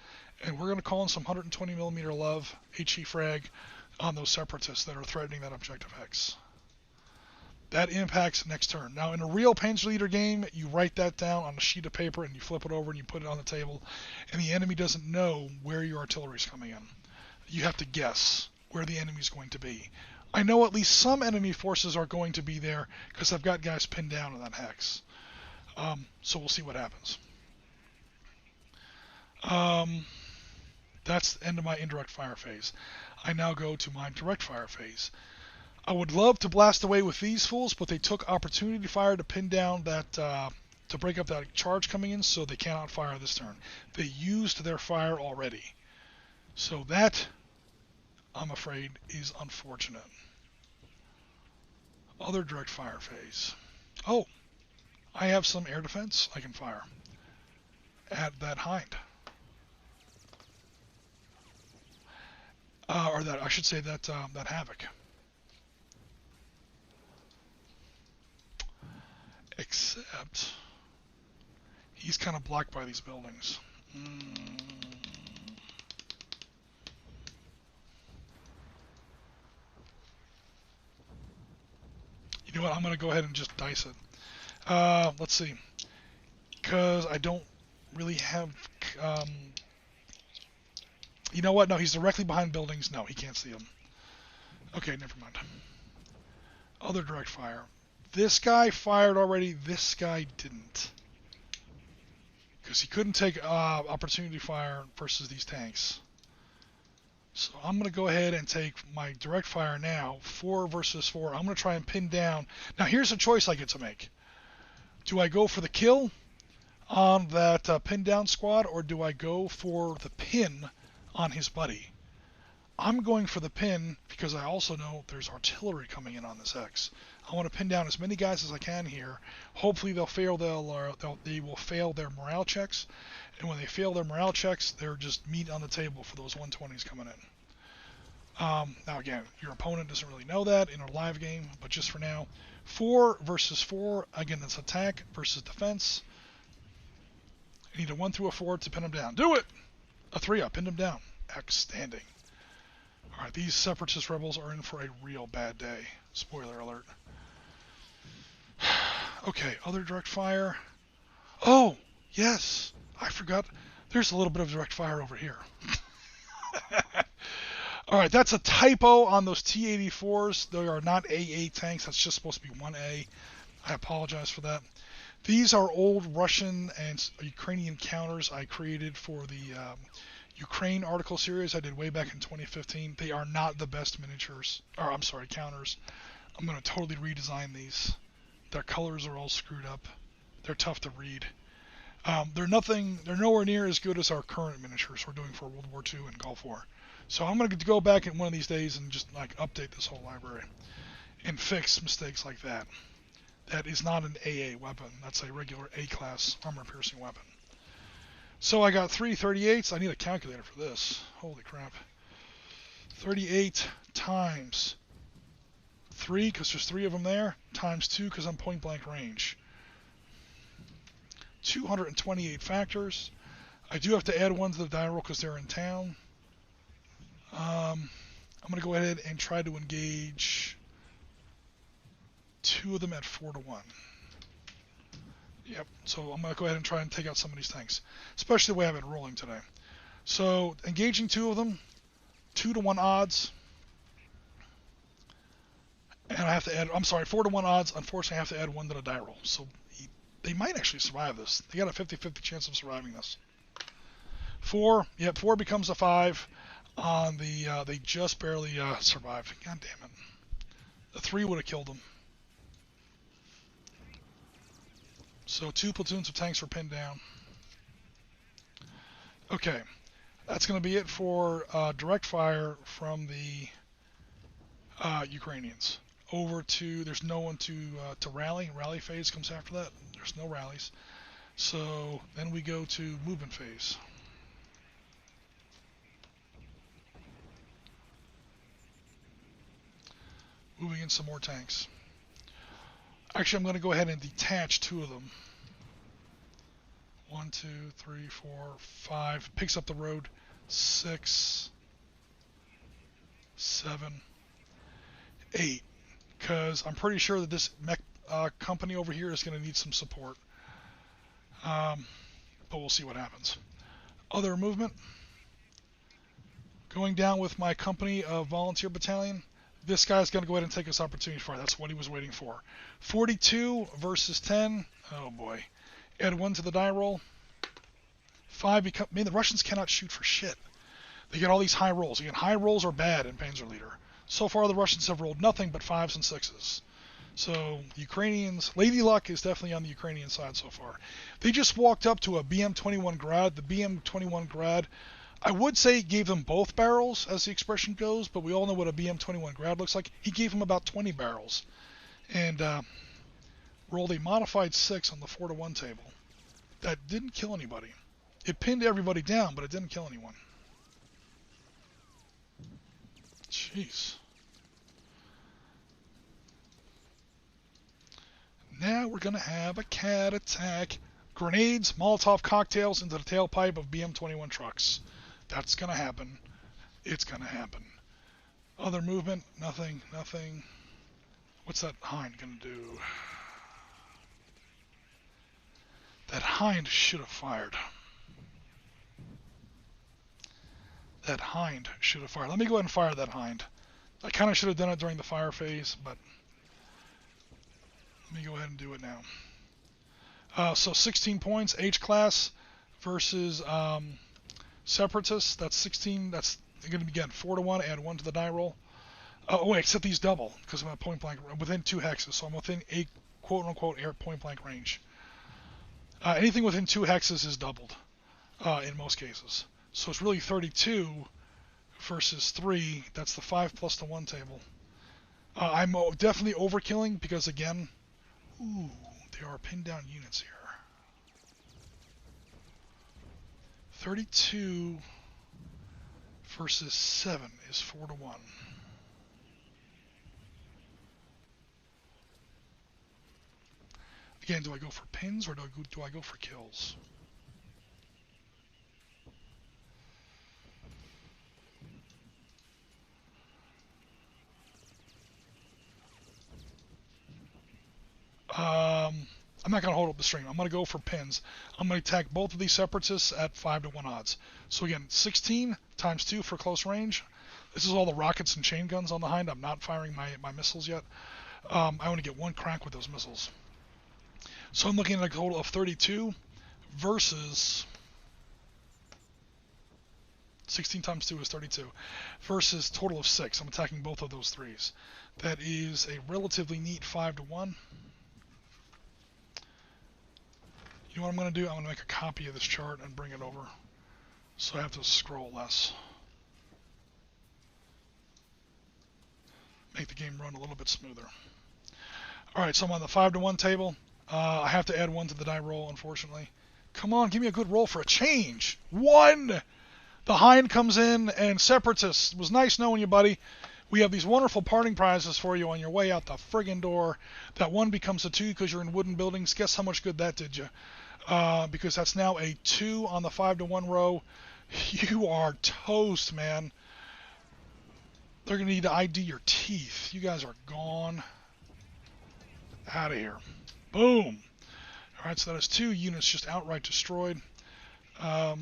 and we're going to call in some 120 millimeter love HE frag on those separatists that are threatening that objective hex. That impacts next turn. Now, in a real Panzer Leader game, you write that down on a sheet of paper and you flip it over and you put it on the table, and the enemy doesn't know where your artillery is coming in. You have to guess where the enemy is going to be. I know at least some enemy forces are going to be there because I've got guys pinned down in that hex. So we'll see what happens. That's the end of my indirect fire phase. I now go to my direct fire phase. I would love to blast away with these fools, but they took opportunity fire to pin down that, to break up that charge coming in, so they cannot fire this turn. They used their fire already. So that, I'm afraid, is unfortunate. Other direct fire phase. Oh, I have some air defense I can fire at that hind. Or that, I should say that, that Havoc. Except he's kind of blocked by these buildings. You know what? I'm going to go ahead and just dice it. Let's see. Because I don't really have... you know what? No, he's directly behind buildings. No, he can't see them. Okay, never mind. Other direct fire. This guy fired already. This guy didn't. Because he couldn't take opportunity fire versus these tanks. So I'm going to go ahead and take my direct fire now. 4 versus 4. I'm going to try and pin down. Now here's a choice I get to make. Do I go for the kill on that pin down squad, or do I go for the pin on his buddy? I'm going for the pin because I also know there's artillery coming in on this X. I want to pin down as many guys as I can here. Hopefully they will fail their morale checks, and when they fail their morale checks, they're just meat on the table for those 120s coming in. Now again, your opponent doesn't really know that in a live game, but just for now, 4 versus 4. Again, that's attack versus defense. I need a 1 through a 4 to pin them down. Do it! A 3 up, pinned them down. Outstanding. Alright, these separatist rebels are in for a real bad day. Spoiler alert. Okay, other direct fire. Oh, yes. I forgot. There's a little bit of direct fire over here. Alright, that's a typo on those T-84s. They are not AA tanks. That's just supposed to be 1A. I apologize for that. These are old Russian and Ukrainian counters I created for the Ukraine article series I did way back in 2015. They are not the best miniatures, or I'm sorry, counters. I'm going to totally redesign these. Their colors are all screwed up. They're tough to read. They're nowhere near as good as our current miniatures we're doing for World War II and Gulf War. So I'm going to go back in one of these days and just like update this whole library and fix mistakes like that. That is not an AA weapon. That's a regular A-class armor-piercing weapon. So I got 3 38s. I need a calculator for this. Holy crap. 38 times 3 because there's 3 of them there, times 2 because I'm point blank range. 228 factors. I do have to add 1 to the die roll because they're in town. I'm going to go ahead and try to engage 2 of them at 4-1. Yep, so I'm going to go ahead and try and take out some of these tanks, especially the way I've been rolling today. So engaging 2 of them, 2-to-1 odds. And I have to add, I'm sorry, 4-to-1 odds. Unfortunately, I have to add 1 to the die roll. So they might actually survive this. They got a 50-50 chance of surviving this. 4, yep, 4 becomes a 5 on the, they just barely survived. God damn it. The 3 would have killed them. So 2 platoons of tanks were pinned down. Okay, that's going to be it for direct fire from the Ukrainians. Over to, there's no one to rally. Rally phase comes after that. There's no rallies. So then we go to movement phase. Moving in some more tanks. Actually, I'm going to go ahead and detach 2 of them. 1, 2, 3, 4, 5. Picks up the road. 6, 7, 8. Because I'm pretty sure that this mech company over here is going to need some support. But we'll see what happens. Other movement. Going down with my company of volunteer battalion. This guy's going to go ahead and take this opportunity fire. That's what he was waiting for. 42 versus 10. Oh boy. Add 1 to the die roll. 5 become. Man, the Russians cannot shoot for shit. They get all these high rolls. Again, high rolls are bad in Panzer Leader. So far, the Russians have rolled nothing but 5s and 6s. So, Ukrainians, Lady Luck is definitely on the Ukrainian side so far. They just walked up to a BM-21 Grad. The BM-21 Grad, I would say, gave them both barrels, as the expression goes, but we all know what a BM-21 Grad looks like. He gave them about 20 barrels. And rolled a modified 6 on the 4-to-1 table. That didn't kill anybody. It pinned everybody down, but it didn't kill anyone. Jeez. Now we're going to have a cat attack. Grenades, Molotov cocktails into the tailpipe of BM-21 trucks. That's going to happen. It's going to happen. Other movement, nothing, nothing. What's that Hind going to do? That Hind should have fired. That Hind should have fired. Let me go ahead and fire that Hind. I kind of should have done it during the fire phase, but let me go ahead and do it now. So 16 points, H-class versus separatist. That's 16. That's going to be, again, 4-to-1. Add 1 to the die roll. Oh wait, except these double because I'm at point blank within 2 hexes, so I'm within a quote-unquote air point blank range. Anything within 2 hexes is doubled in most cases. So it's really 32 versus 3. That's the 5 plus the 1 table. I'm definitely overkilling because, again, ooh, there are pinned down units here. 32 versus 7 is 4-to-1. Again, do I go for pins or do I go for kills? I'm not going to hold up the stream. I'm going to go for pins. I'm going to attack both of these separatists at 5-to-1 odds. So again, 16 times 2 for close range. This is all the rockets and chain guns on the Hind. I'm not firing my missiles yet. I want to get 1 crack with those missiles. So I'm looking at a total of 32 versus 16 times 2 is 32 versus total of 6. I'm attacking both of those 3s. That is a relatively neat 5-to-1. You know what I'm going to do? I'm going to make a copy of this chart and bring it over so I have to scroll less. Make the game run a little bit smoother. Alright, so I'm on the 5-to-1 table. I have to add 1 to the die roll, unfortunately. Come on, give me a good roll for a change. 1! The Hind comes in, and Separatist. It was nice knowing you, buddy. We have these wonderful parting prizes for you on your way out the friggin' door. That 1 becomes a 2 because you're in wooden buildings. Guess how much good that did you? Because that's now a 2 on the 5-to-1 row. You are toast, man. They're going to need to ID your teeth. You guys are gone. Out of here. Boom. Alright, so that is 2 units just outright destroyed. I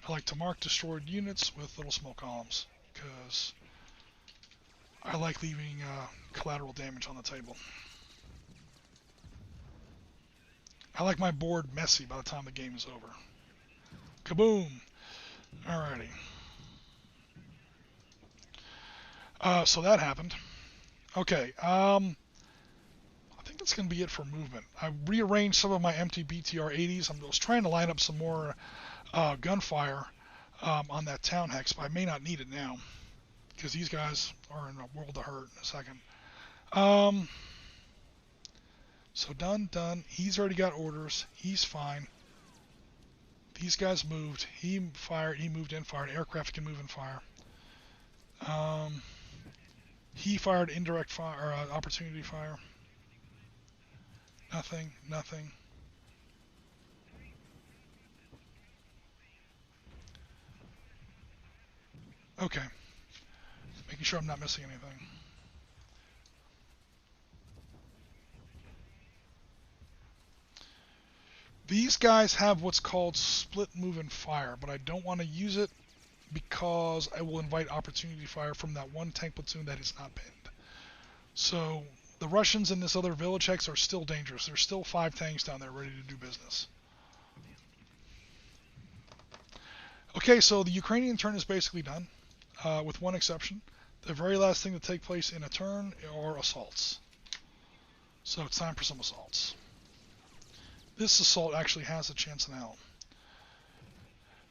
like to mark destroyed units with little small columns because I like leaving collateral damage on the table. I like my board messy by the time the game is over. Kaboom! Alrighty. So that happened. Okay, I think that's going to be it for movement. I rearranged some of my empty BTR-80s. I was trying to line up some more gunfire on that town hex, but I may not need it now because these guys are in a world of hurt in a second. So done. He's already got orders. He's fine. These guys moved. He fired. He moved and fired. Aircraft can move and fire. He fired indirect fire or opportunity fire. Nothing. Okay. Making sure I'm not missing anything. These guys have what's called split move and fire, but I don't want to use it because I will invite opportunity fire from that 1 tank platoon that is not pinned. So the Russians in this other village hex are still dangerous. There's still 5 tanks down there ready to do business. Okay, so the Ukrainian turn is basically done, with one exception. The very last thing to take place in a turn are assaults. So it's time for some assaults. This assault actually has a chance in hell.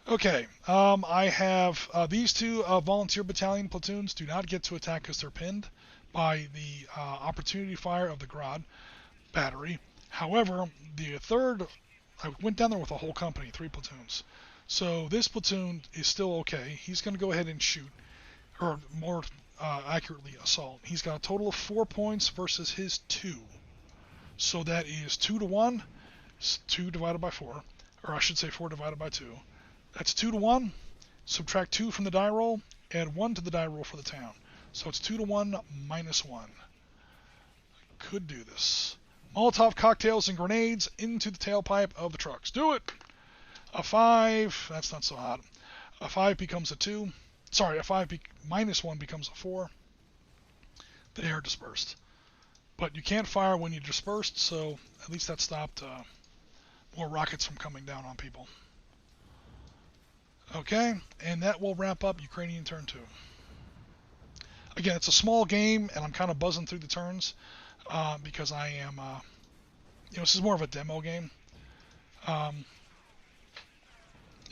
Okay, I have these 2 volunteer battalion platoons do not get to attack because they're pinned by the opportunity fire of the Grad battery. However, the third, I went down there with a whole company, 3 platoons. So this platoon is still okay. He's going to go ahead and shoot, or more accurately, assault. He's got a total of 4 points versus his 2. So that is 2 to 1. 2 divided by 4, or I should say 4 divided by 2. That's 2 to 1. Subtract 2 from the die roll, add 1 to the die roll for the town. So it's 2 to 1 minus 1. Could do this. Molotov cocktails and grenades into the tailpipe of the trucks. Do it! A 5, that's not so hot. A 5 becomes a 2. Sorry, a 5 minus 1 becomes a 4. They are dispersed. But you can't fire when you're dispersed, so at least that stopped more rockets from coming down on people. Okay, and that will wrap up Ukrainian turn 2. Again, it's a small game, and I'm kind of buzzing through the turns because I am, this is more of a demo game. If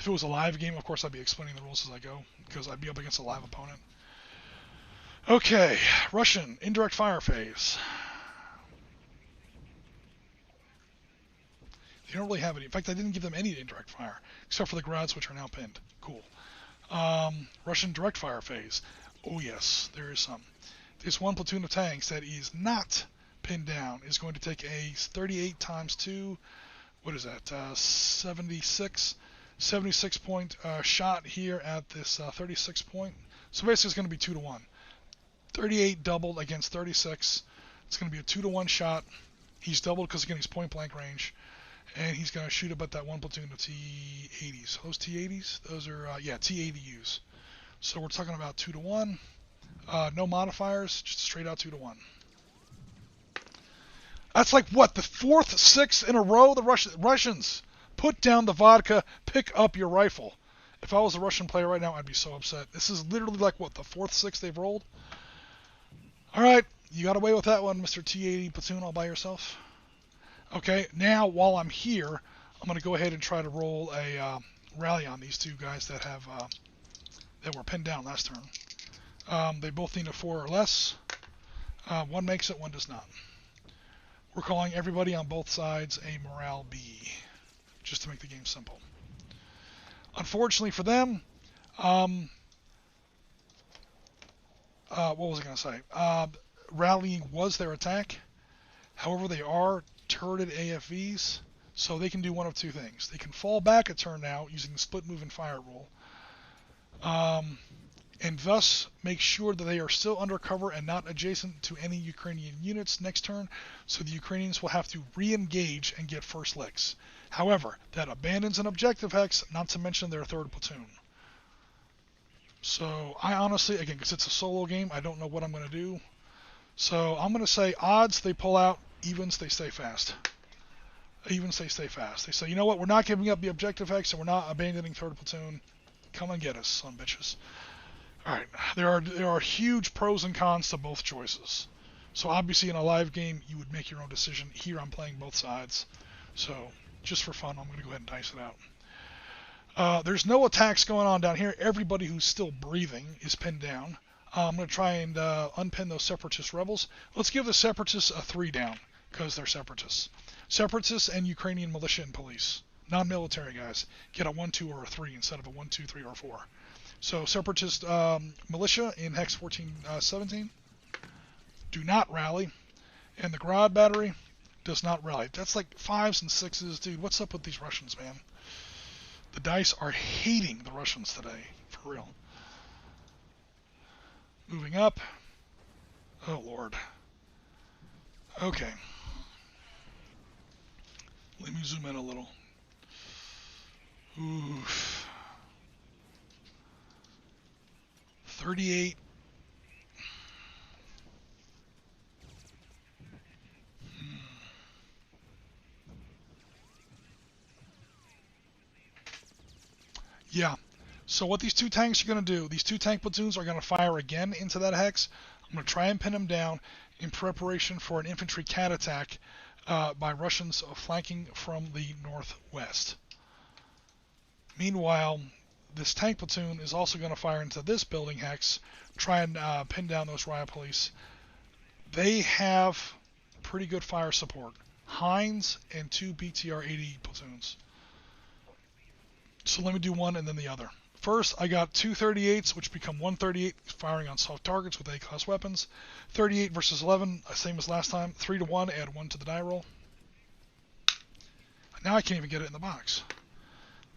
it was a live game, of course, I'd be explaining the rules as I go because I'd be up against a live opponent. Okay, Russian indirect fire phase. They don't really have any. In fact, I didn't give them any indirect fire, except for the Grads, which are now pinned. Cool. Russian direct fire phase. Oh yes, there is some. This 1 platoon of tanks that is not pinned down is going to take a 38 times 2. What is that? 76 point shot here at this 36 point. So basically, it's going to be 2 to 1. 38 doubled against 36. It's going to be a 2 to 1 shot. He's doubled because again he's point blank range. And he's going to shoot about that 1 platoon of T-80s. Those T-80s? Those are, T-80Us. So we're talking about 2 to 1. No modifiers, just straight out 2 to 1. That's like, what, the 4th, 6th in a row? The Russians, put down the vodka, pick up your rifle. If I was a Russian player right now, I'd be so upset. This is literally like, what, the 4th, 6th they've rolled? Alright, you got away with that one, Mr. T-80 platoon, all by yourself. Okay, now while I'm here, I'm going to go ahead and try to roll a rally on these 2 guys that have that were pinned down last turn. They both need a 4 or less. One makes it, one does not. We're calling everybody on both sides a morale B, just to make the game simple. Unfortunately for them, what was I going to say? Rallying was their attack. However, they are turreted AFVs, so they can do one of two things. They can fall back a turn now using the split move and fire rule, and thus make sure that they are still under cover and not adjacent to any Ukrainian units next turn, so the Ukrainians will have to re-engage and get first licks. However, that abandons an objective hex, not to mention their third platoon. So I honestly, again, because it's a solo game, I don't know what I'm going to do. So I'm going to say odds they pull out, evens they stay fast. Evens they stay fast. They say, you know what, we're not giving up the objective hex and we're not abandoning third platoon. Come and get us, son bitches. Alright, there are huge pros and cons to both choices. So obviously in a live game, you would make your own decision. Here I'm playing both sides. So just for fun, I'm going to go ahead and dice it out. There's no attacks going on down here. Everybody who's still breathing is pinned down. I'm going to try and unpin those separatist rebels. Let's give the separatists a 3 down, because they're separatists. Separatists and Ukrainian militia and police. Non-military guys get a 1, 2, or a 3 instead of a 1, 2, 3, or 4. So separatist militia in Hex 1417 do not rally, and the Grad battery does not rally. That's like 5s and 6s, dude. What's up with these Russians, man? The dice are hating the Russians today, for real. Moving up. Oh, Lord. Okay. Let me zoom in a little. Oof. 38. Yeah. So what these two tanks are going to do, these two tank platoons are going to fire again into that hex. I'm going to try and pin them down in preparation for an infantry cat attack by Russians flanking from the northwest. Meanwhile, this tank platoon is also going to fire into this building hex, try and pin down those riot police. They have pretty good fire support. Heinz and 2 BTR-80 platoons. So let me do one and then the other. First, I got 2 38s, which become 138, firing on soft targets with A-class weapons. 38 versus 11, same as last time. 3 to 1, add 1 to the die roll. Now I can't even get it in the box.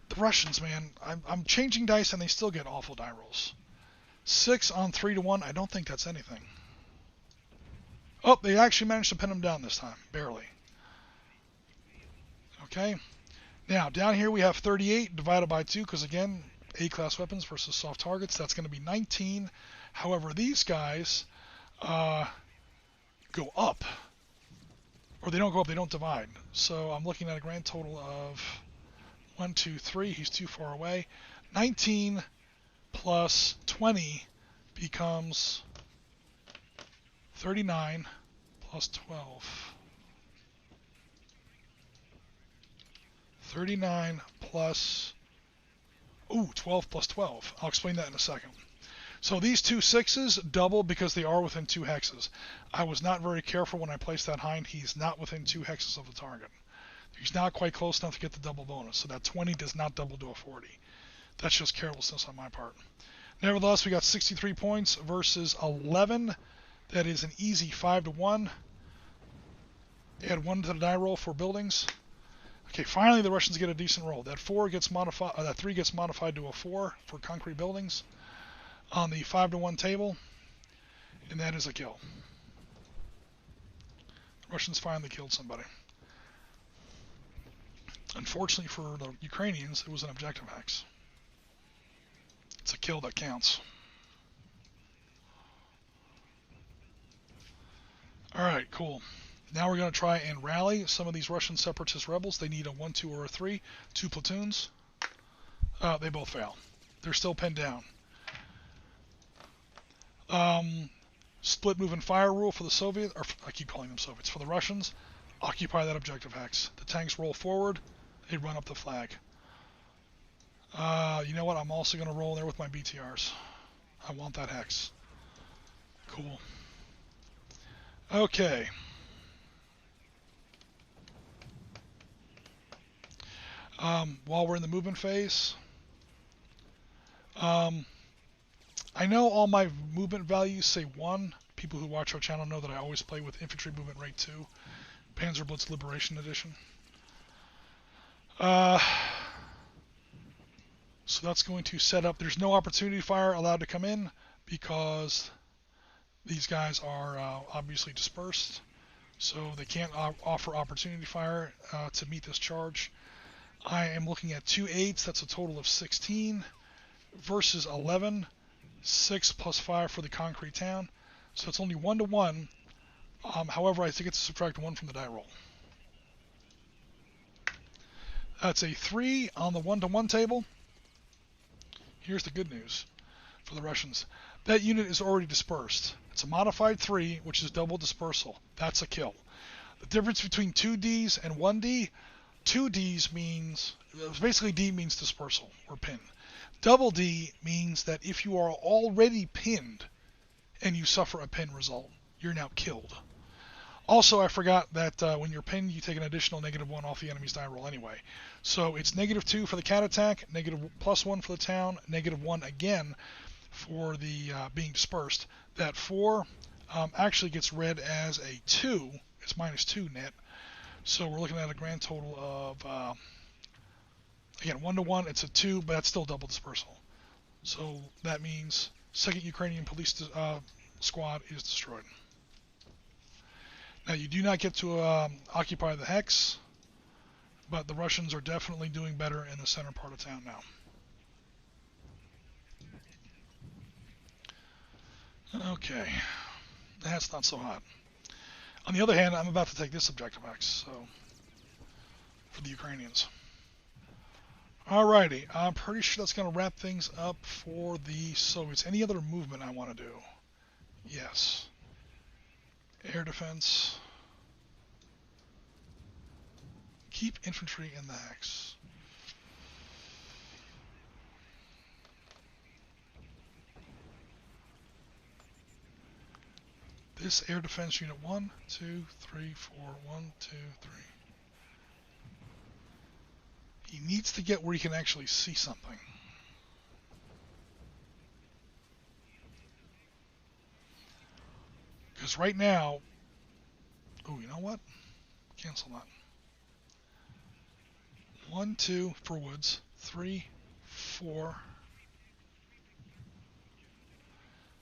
The Russians, man, I'm changing dice and they still get awful die rolls. 6 on 3 to 1, I don't think that's anything. Oh, they actually managed to pin them down this time, barely. Okay. Now, down here we have 38 divided by 2, because again, A-class weapons versus soft targets, that's going to be 19. However, these guys go up. Or they don't go up, they don't divide. So I'm looking at a grand total of 1, 2, 3. He's too far away. 19 plus 20 becomes 39 plus 12. 39 plus, 12 plus 12. I'll explain that in a second. So these 2 6s double because they are within 2 hexes. I was not very careful when I placed that hind. He's not within 2 hexes of the target. He's not quite close enough to get the double bonus, so that 20 does not double to a 40. That's just carelessness on my part. Nevertheless, we got 63 points versus 11. That is an easy 5 to 1. Add 1 to the die roll for buildings. Okay, finally the Russians get a decent roll. That 4 gets modified. That 3 gets modified to a 4 for concrete buildings on the 5 to 1 table, and that is a kill. The Russians finally killed somebody. Unfortunately for the Ukrainians, it was an objective hex. It's a kill that counts. Alright, cool. Now we're going to try and rally some of these Russian separatist rebels. They need a 1, 2, or a 3. 2 platoons. They both fail. They're still pinned down. Split move and fire rule for the Soviets, or I keep calling them Soviets, for the Russians. Occupy that objective hex. The tanks roll forward. They run up the flag. You know what? I'm also going to roll in there with my BTRs. I want that hex. Cool. Okay. While we're in the movement phase, I know all my movement values say 1. People who watch our channel know that I always play with infantry movement rate 2. Panzer Blitz Liberation Edition. So that's going to set up. There's no opportunity fire allowed to come in because these guys are obviously dispersed. So they can't offer opportunity fire to meet this charge. I am looking at 2 8s. That's a total of 16 versus 11. 6 plus 5 for the concrete town. So it's only 1 to 1. However, I think it's to subtract 1 from the die roll. That's a 3 on the 1 to 1 table. Here's the good news for the Russians. That unit is already dispersed. It's a modified 3, which is double dispersal. That's a kill. The difference between 2Ds and 1D, 2Ds means, basically D means dispersal or pin. Double D means that if you are already pinned and you suffer a pin result, you're now killed. Also, I forgot that when you're pinned, you take an additional -1 off the enemy's die roll anyway. So it's -2 for the cat attack, +1 for the town, -1 again for the being dispersed. That 4 actually gets read as a 2. It's -2 net. So we're looking at a grand total of, again, 1 to 1. It's a 2, but that's still double dispersal. So that means Second Ukrainian Police Squad is destroyed. Now you do not get to occupy the hex, but the Russians are definitely doing better in the center part of town now. Okay, that's not so hot. On the other hand, I'm about to take this objective X, so for the Ukrainians. Alrighty, I'm pretty sure that's going to wrap things up for the Soviets. Any other movement I want to do? Yes. Air defense. Keep infantry in the hex. This air defense unit 1, 2, 3, 4, 1, 2, 3. He needs to get where he can actually see something. Because right now, oh, you know what? Cancel that. 1, 2 for woods. 3, 4,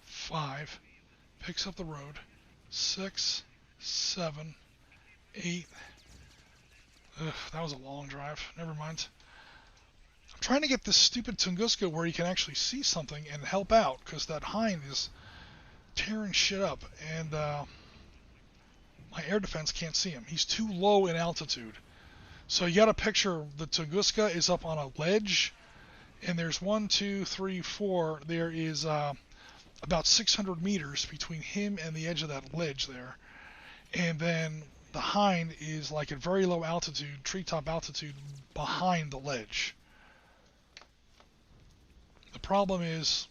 5. Picks up the road. 6, 7, 8. Ugh, that was a long drive. Never mind. I'm trying to get this stupid Tunguska where he can actually see something and help out, because that Hind is tearing shit up, and my air defense can't see him. He's too low in altitude. So you got to picture the Tunguska is up on a ledge, and there's 1, 2, 3, 4. There is about 600 meters between him and the edge of that ledge there, and then the Hind is like at very low altitude, treetop altitude, behind the ledge. The problem is,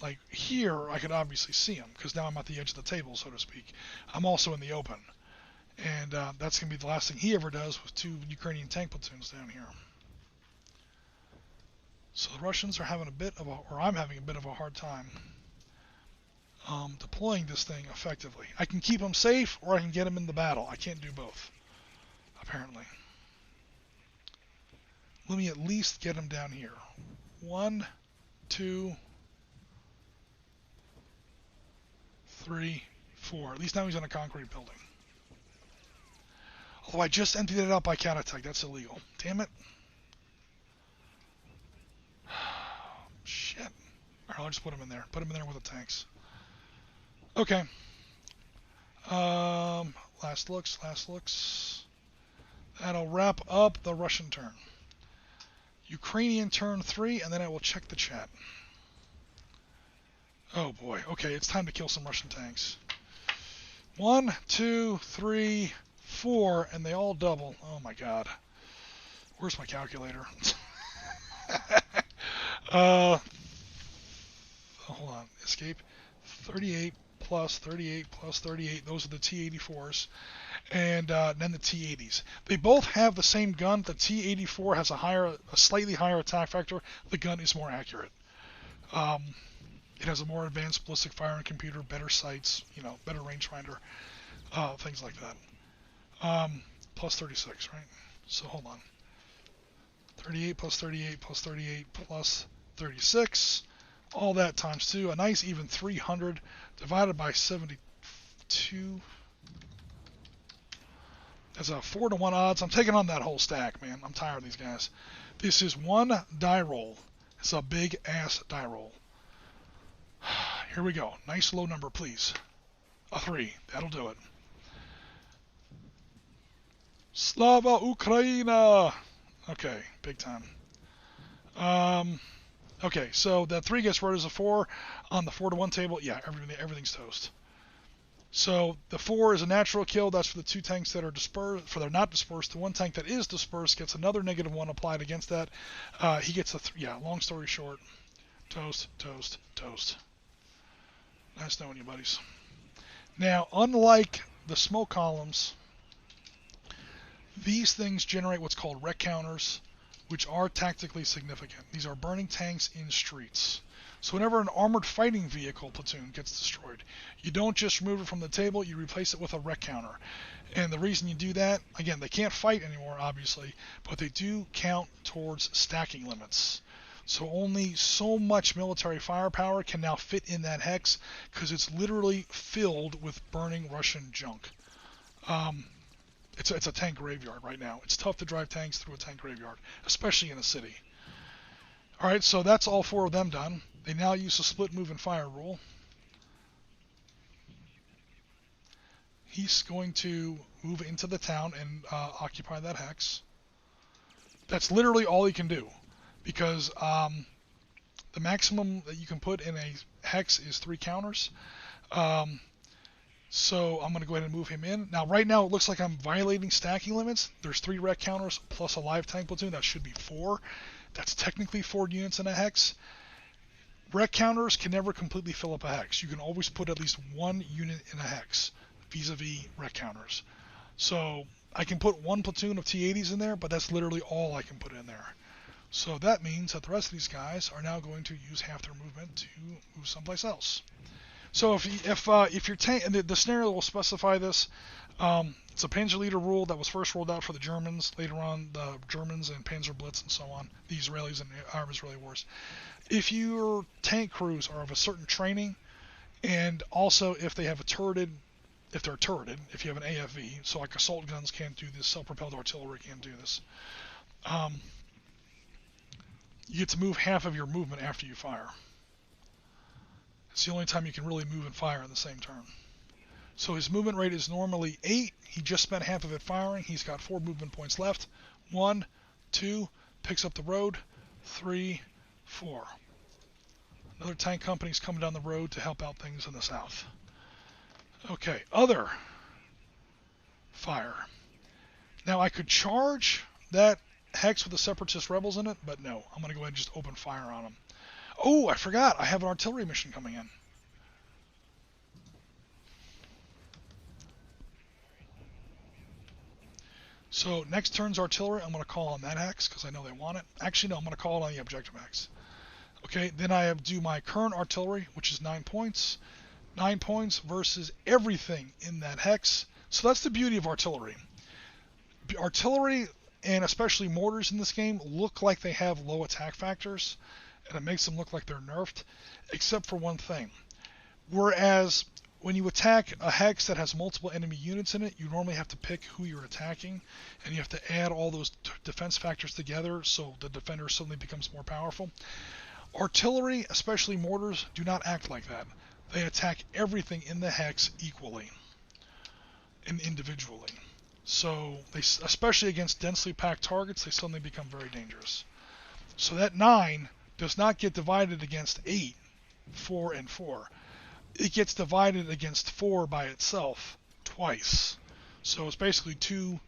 like here, I could obviously see him because now I'm at the edge of the table, so to speak. I'm also in the open, and that's going to be the last thing he ever does with 2 Ukrainian tank platoons down here. So the Russians are having a bit of a, or I'm having a bit of a hard time deploying this thing effectively. I can keep him safe, or I can get him in the battle. I can't do both, apparently. Let me at least get him down here. 1, 2, 3, 4. At least now he's in a concrete building. Although I just emptied it out by counterattack. That's illegal. Damn it. Shit. Alright, I'll just put him in there. Put him in there with the tanks. Okay. Last looks. That'll wrap up the Russian turn. Ukrainian turn 3, and then I will check the chat. Oh boy. Okay, it's time to kill some Russian tanks. 1, 2, 3, 4, and they all double. Oh my god. Where's my calculator? Hold on. Escape. 38 plus 38 plus 38. Those are the T-84s. And then the T-80s. They both have the same gun. The T-84 has a slightly higher attack factor. The gun is more accurate. It has a more advanced ballistic firing computer, better sights, better rangefinder, things like that. Plus 36, right? So hold on. 38 plus 38 plus 38 plus 36. All that times 2. A nice even 300 divided by 72. That's a 4-to-1 odds. I'm taking on that whole stack, man. I'm tired of these guys. This is one die roll. It's a big ass die roll. Here we go. Nice low number, please. A 3. That'll do it. Slava Ukraina! Okay, big time. Okay, so that 3 gets wrote as a 4 on the 4-to-1 table. Yeah, everything's toast. So the 4 is a natural kill. That's for the 2 tanks that are dispersed. For they're not dispersed, the 1 tank that is dispersed gets another -1 applied against that. He gets a long story short, toast, toast, toast. Nice knowing you, buddies. Now, unlike the smoke columns, these things generate what's called wreck counters, which are tactically significant. These are burning tanks in streets. So whenever an armored fighting vehicle platoon gets destroyed, you don't just remove it from the table, you replace it with a wreck counter. And the reason you do that, again, they can't fight anymore, obviously, but they do count towards stacking limits. So only so much military firepower can now fit in that hex, because it's literally filled with burning Russian junk. It's a tank graveyard right now. It's tough to drive tanks through a tank graveyard, especially in a city. Alright, so that's all 4 of them done. They now use the split move and fire rule. He's going to move into the town and occupy that hex. That's literally all he can do, because the maximum that you can put in a hex is 3 counters. So I'm going to go ahead and move him in. Now, right now, it looks like I'm violating stacking limits. There's 3 wreck counters plus a live tank platoon. That should be 4. That's technically 4 units in a hex. Wreck counters can never completely fill up a hex. You can always put at least 1 unit in a hex vis-a-vis wreck counters. So I can put 1 platoon of T-80s in there, but that's literally all I can put in there. So that means that the rest of these guys are now going to use half their movement to move someplace else. So if your tank, and the scenario will specify this, it's a Panzer Leader rule that was first rolled out for the Germans, later on the Germans and Panzer Blitz and so on, the Israelis and the Arab Israeli wars. If your tank crews are of a certain training, and also if they have if they're turreted, if you have an AFV, so like assault guns can't do this, self-propelled artillery can't do this, you get to move half of your movement after you fire. It's the only time you can really move and fire in the same turn. So his movement rate is normally 8. He just spent half of it firing. He's got 4 movement points left. 1, 2, picks up the road. 3, 4. Another tank company's coming down the road to help out things in the south. Okay, other fire. Now I could charge that hex with the separatist rebels in it, but no. I'm going to go ahead and just open fire on them. Oh, I forgot. I have an artillery mission coming in. So next turn's artillery, I'm going to call on that hex because I know they want it. Actually, no, I'm going to call it on the objective hex. Okay, then I have do my current artillery, which is 9 points. 9 points versus everything in that hex. So that's the beauty of artillery. Artillery, and especially mortars in this game, look like they have low attack factors, and it makes them look like they're nerfed, except for one thing. Whereas when you attack a hex that has multiple enemy units in it, you normally have to pick who you're attacking, and you have to add all those defense factors together so the defender suddenly becomes more powerful. Artillery, especially mortars, do not act like that. They attack everything in the hex equally and individually. So, especially against densely packed targets, they suddenly become very dangerous. So that 9 does not get divided against 8, 4, and 4. It gets divided against 4 by itself twice. So it's basically 2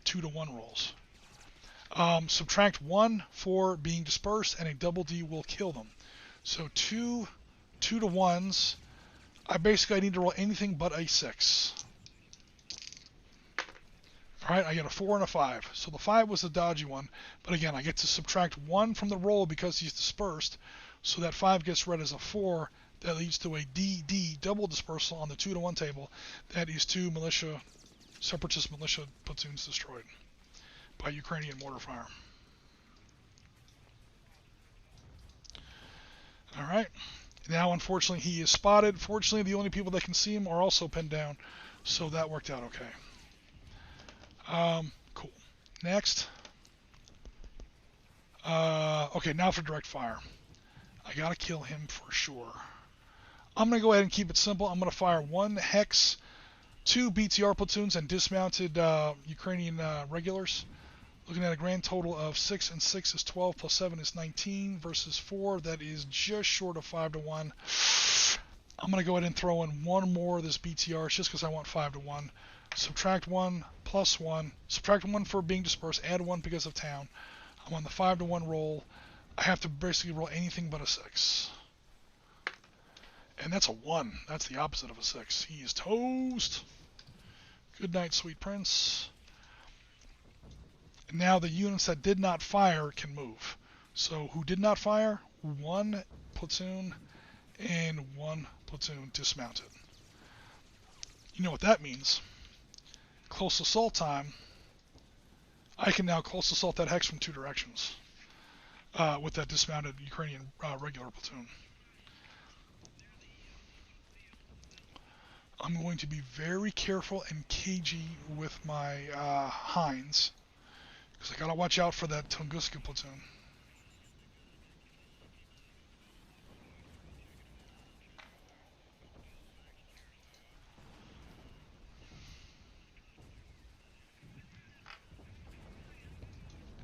2-to-1 rolls. Subtract 1 for being dispersed, and a double D will kill them. So 2 2-to-1s. I need to roll anything but a 6. Alright, I get a 4 and a 5. So the 5 was the dodgy one. But again, I get to subtract 1 from the roll because he's dispersed. So that 5 gets read as a 4. that leads to a DD, double dispersal, on the 2-to-1 table. That is 2 militia, separatist militia platoons destroyed by Ukrainian mortar fire. Alright, now unfortunately he is spotted. Fortunately, the only people that can see him are also pinned down, so that worked out okay. Cool. Next. Okay, now for direct fire. I gotta kill him for sure. I'm gonna go ahead and keep it simple. I'm gonna fire 1 hex, 2 BTR platoons, and dismounted Ukrainian regulars. Looking at a grand total of 6 and 6 is 12, plus 7 is 19, versus 4, that is just short of 5-to-1. I'm going to go ahead and throw in 1 more of this BTR just because I want 5-to-1. Subtract 1, plus 1. Subtract 1 for being dispersed, add 1 because of town. I'm on the 5-to-1 roll. I have to basically roll anything but a 6. And that's a 1. That's the opposite of a 6. He is toast. Good night, sweet prince. Now the units that did not fire can move. So who did not fire? 1 platoon and 1 platoon dismounted. You know what that means. Close assault time. I can now close assault that hex from 2 directions with that dismounted Ukrainian regular platoon. I'm going to be very careful and cagey with my Hinds, because I gotta watch out for that Tunguska platoon.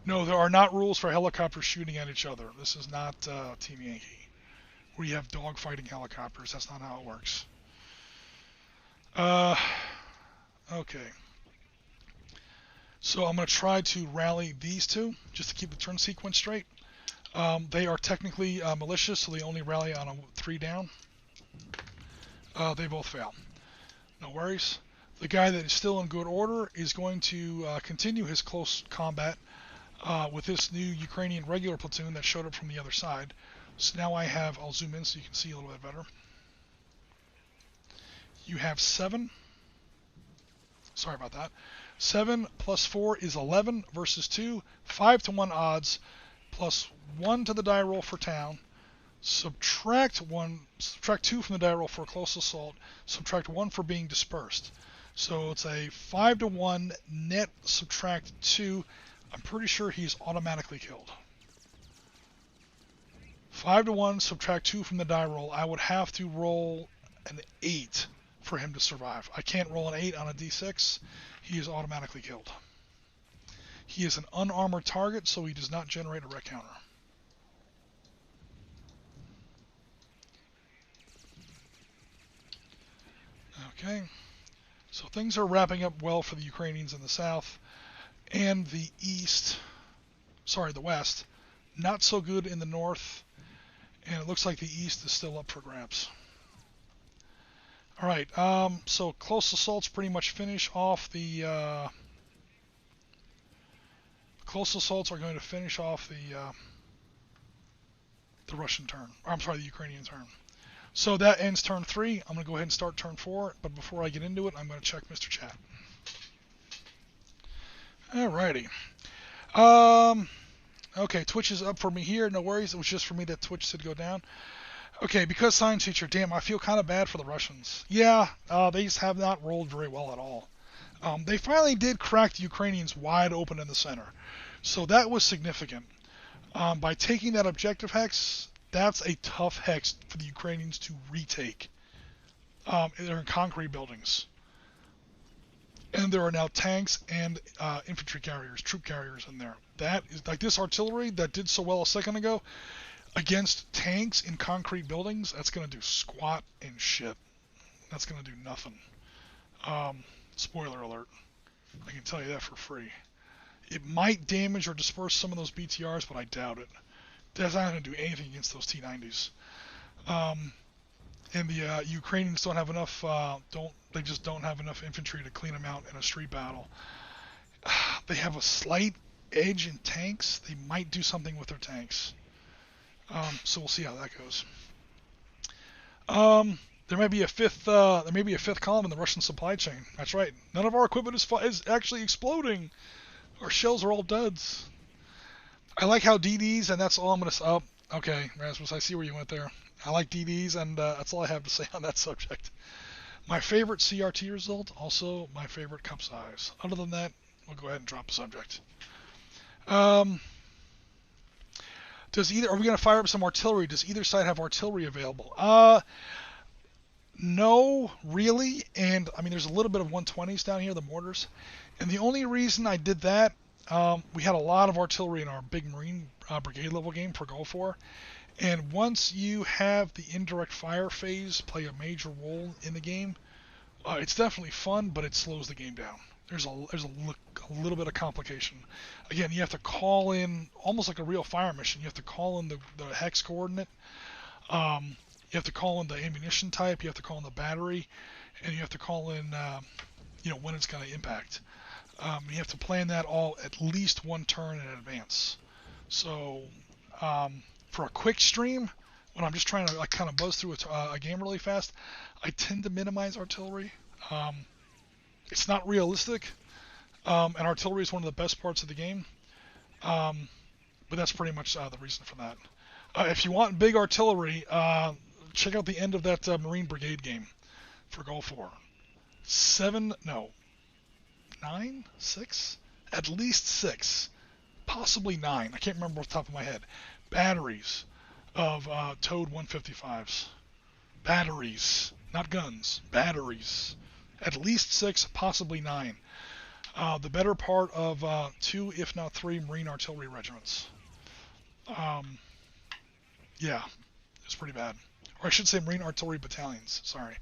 No, there are not rules for helicopters shooting at each other. This is not Team Yankee, where you have dogfighting helicopters. That's not how it works. Okay. So I'm going to try to rally these two, just to keep the turn sequence straight. They are technically malicious, so they only rally on a 3 down. They both fail. No worries. The guy that is still in good order is going to continue his close combat with this new Ukrainian regular platoon that showed up from the other side. So now I have, I'll zoom in so you can see a little bit better. You have 7. Sorry about that. 7 plus 4 is 11 versus 2. 5-to-1 odds, plus 1 to the die roll for town. Subtract 2 from the die roll for a close assault. Subtract 1 for being dispersed. So it's a 5-to-1 net. Subtract 2. I'm pretty sure he's automatically killed. 5-to-1. Subtract 2 from the die roll. I would have to roll an 8 for him to survive. I can't roll an 8 on a d6. He is automatically killed. He is an unarmored target, so he does not generate a wreck counter. Okay, so things are wrapping up well for the Ukrainians in the south and the east. Sorry, the west. Not so good in the north, and it looks like the east is still up for grabs. All right, so close assaults pretty much finish off the close assaults are going to finish off the Russian turn. Or, I'm sorry, the Ukrainian turn. So that ends turn 3. I'm going to go ahead and start turn 4, but before I get into it, I'm going to check Mr. Chat. Alrighty. Okay, Twitch is up for me here. No worries. It was just for me that Twitch did go down. Okay, because science teacher, damn, I feel kind of bad for the Russians. Yeah, they just have not rolled very well at all. They finally did crack the Ukrainians wide open in the center. So that was significant. By taking that objective hex, that's a tough hex for the Ukrainians to retake. They're in concrete buildings. And there are now tanks and infantry carriers, troop carriers in there. That is like this artillery that did so well a second ago. Against tanks in concrete buildings, that's going to do squat and shit. That's going to do nothing. Spoiler alert. I can tell you that for free. It might damage or disperse some of those BTRs, but I doubt it. That's not going to do anything against those T-90s. And the Ukrainians don't have enough. They just don't have enough infantry to clean them out in a street battle. They have a slight edge in tanks. They might do something with their tanks. So we'll see how that goes. There may be a fifth column in the Russian supply chain. That's right. None of our equipment is actually exploding. Our shells are all duds. I like how DDs, and that's all I'm gonna. Oh, okay, Rasmus, I see where you went there. I like DDs, and that's all I have to say on that subject. My favorite CRT result, also my favorite cup size. Other than that, we'll go ahead and drop the subject. Are we going to fire up some artillery? Does either side have artillery available? No, really. And I mean, there's a little bit of 120s down here, the mortars. And the only reason I did that, we had a lot of artillery in our big Marine brigade level game for Gulf War. And once you have the indirect fire phase play a major role in the game, it's definitely fun, but it slows the game down. There's a little bit of complication. Again, you have to call in, almost like a real fire mission, you have to call in the hex coordinate. You have to call in the ammunition type, you have to call in the battery, and you have to call in when it's going to impact. You have to plan that all at least one turn in advance. So for a quick stream, when I'm just trying to kind of buzz through a game really fast, I tend to minimize artillery. It's not realistic, and artillery is one of the best parts of the game, but that's pretty much the reason for that. If you want big artillery, check out the end of that Marine Brigade game for Gulf War. 6? At least 6. Possibly 9. I can't remember off the top of my head. Batteries of towed 155s. Batteries. Not guns. Batteries. At least 6, possibly 9. The better part of 2, if not 3, Marine artillery regiments. Yeah, it's pretty bad. Or I should say Marine artillery battalions. Sorry.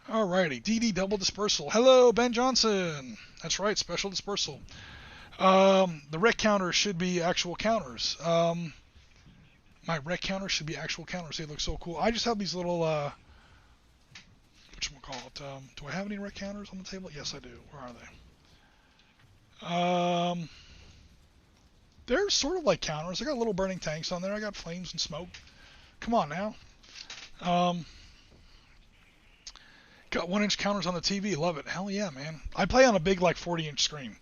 Alrighty, DD double dispersal. Hello, Ben Johnson. That's right, special dispersal. The rec counters should be actual counters. My rec counters should be actual counters. They look so cool. I just have these little, whatchamacallit, do I have any rec counters on the table? Yes, I do. Where are they? They're sort of like counters. I got little burning tanks on there. I got flames and smoke. Come on now. Got 1-inch counters on the TV. Love it. Hell yeah, man. I play on a big, like, 40-inch screen.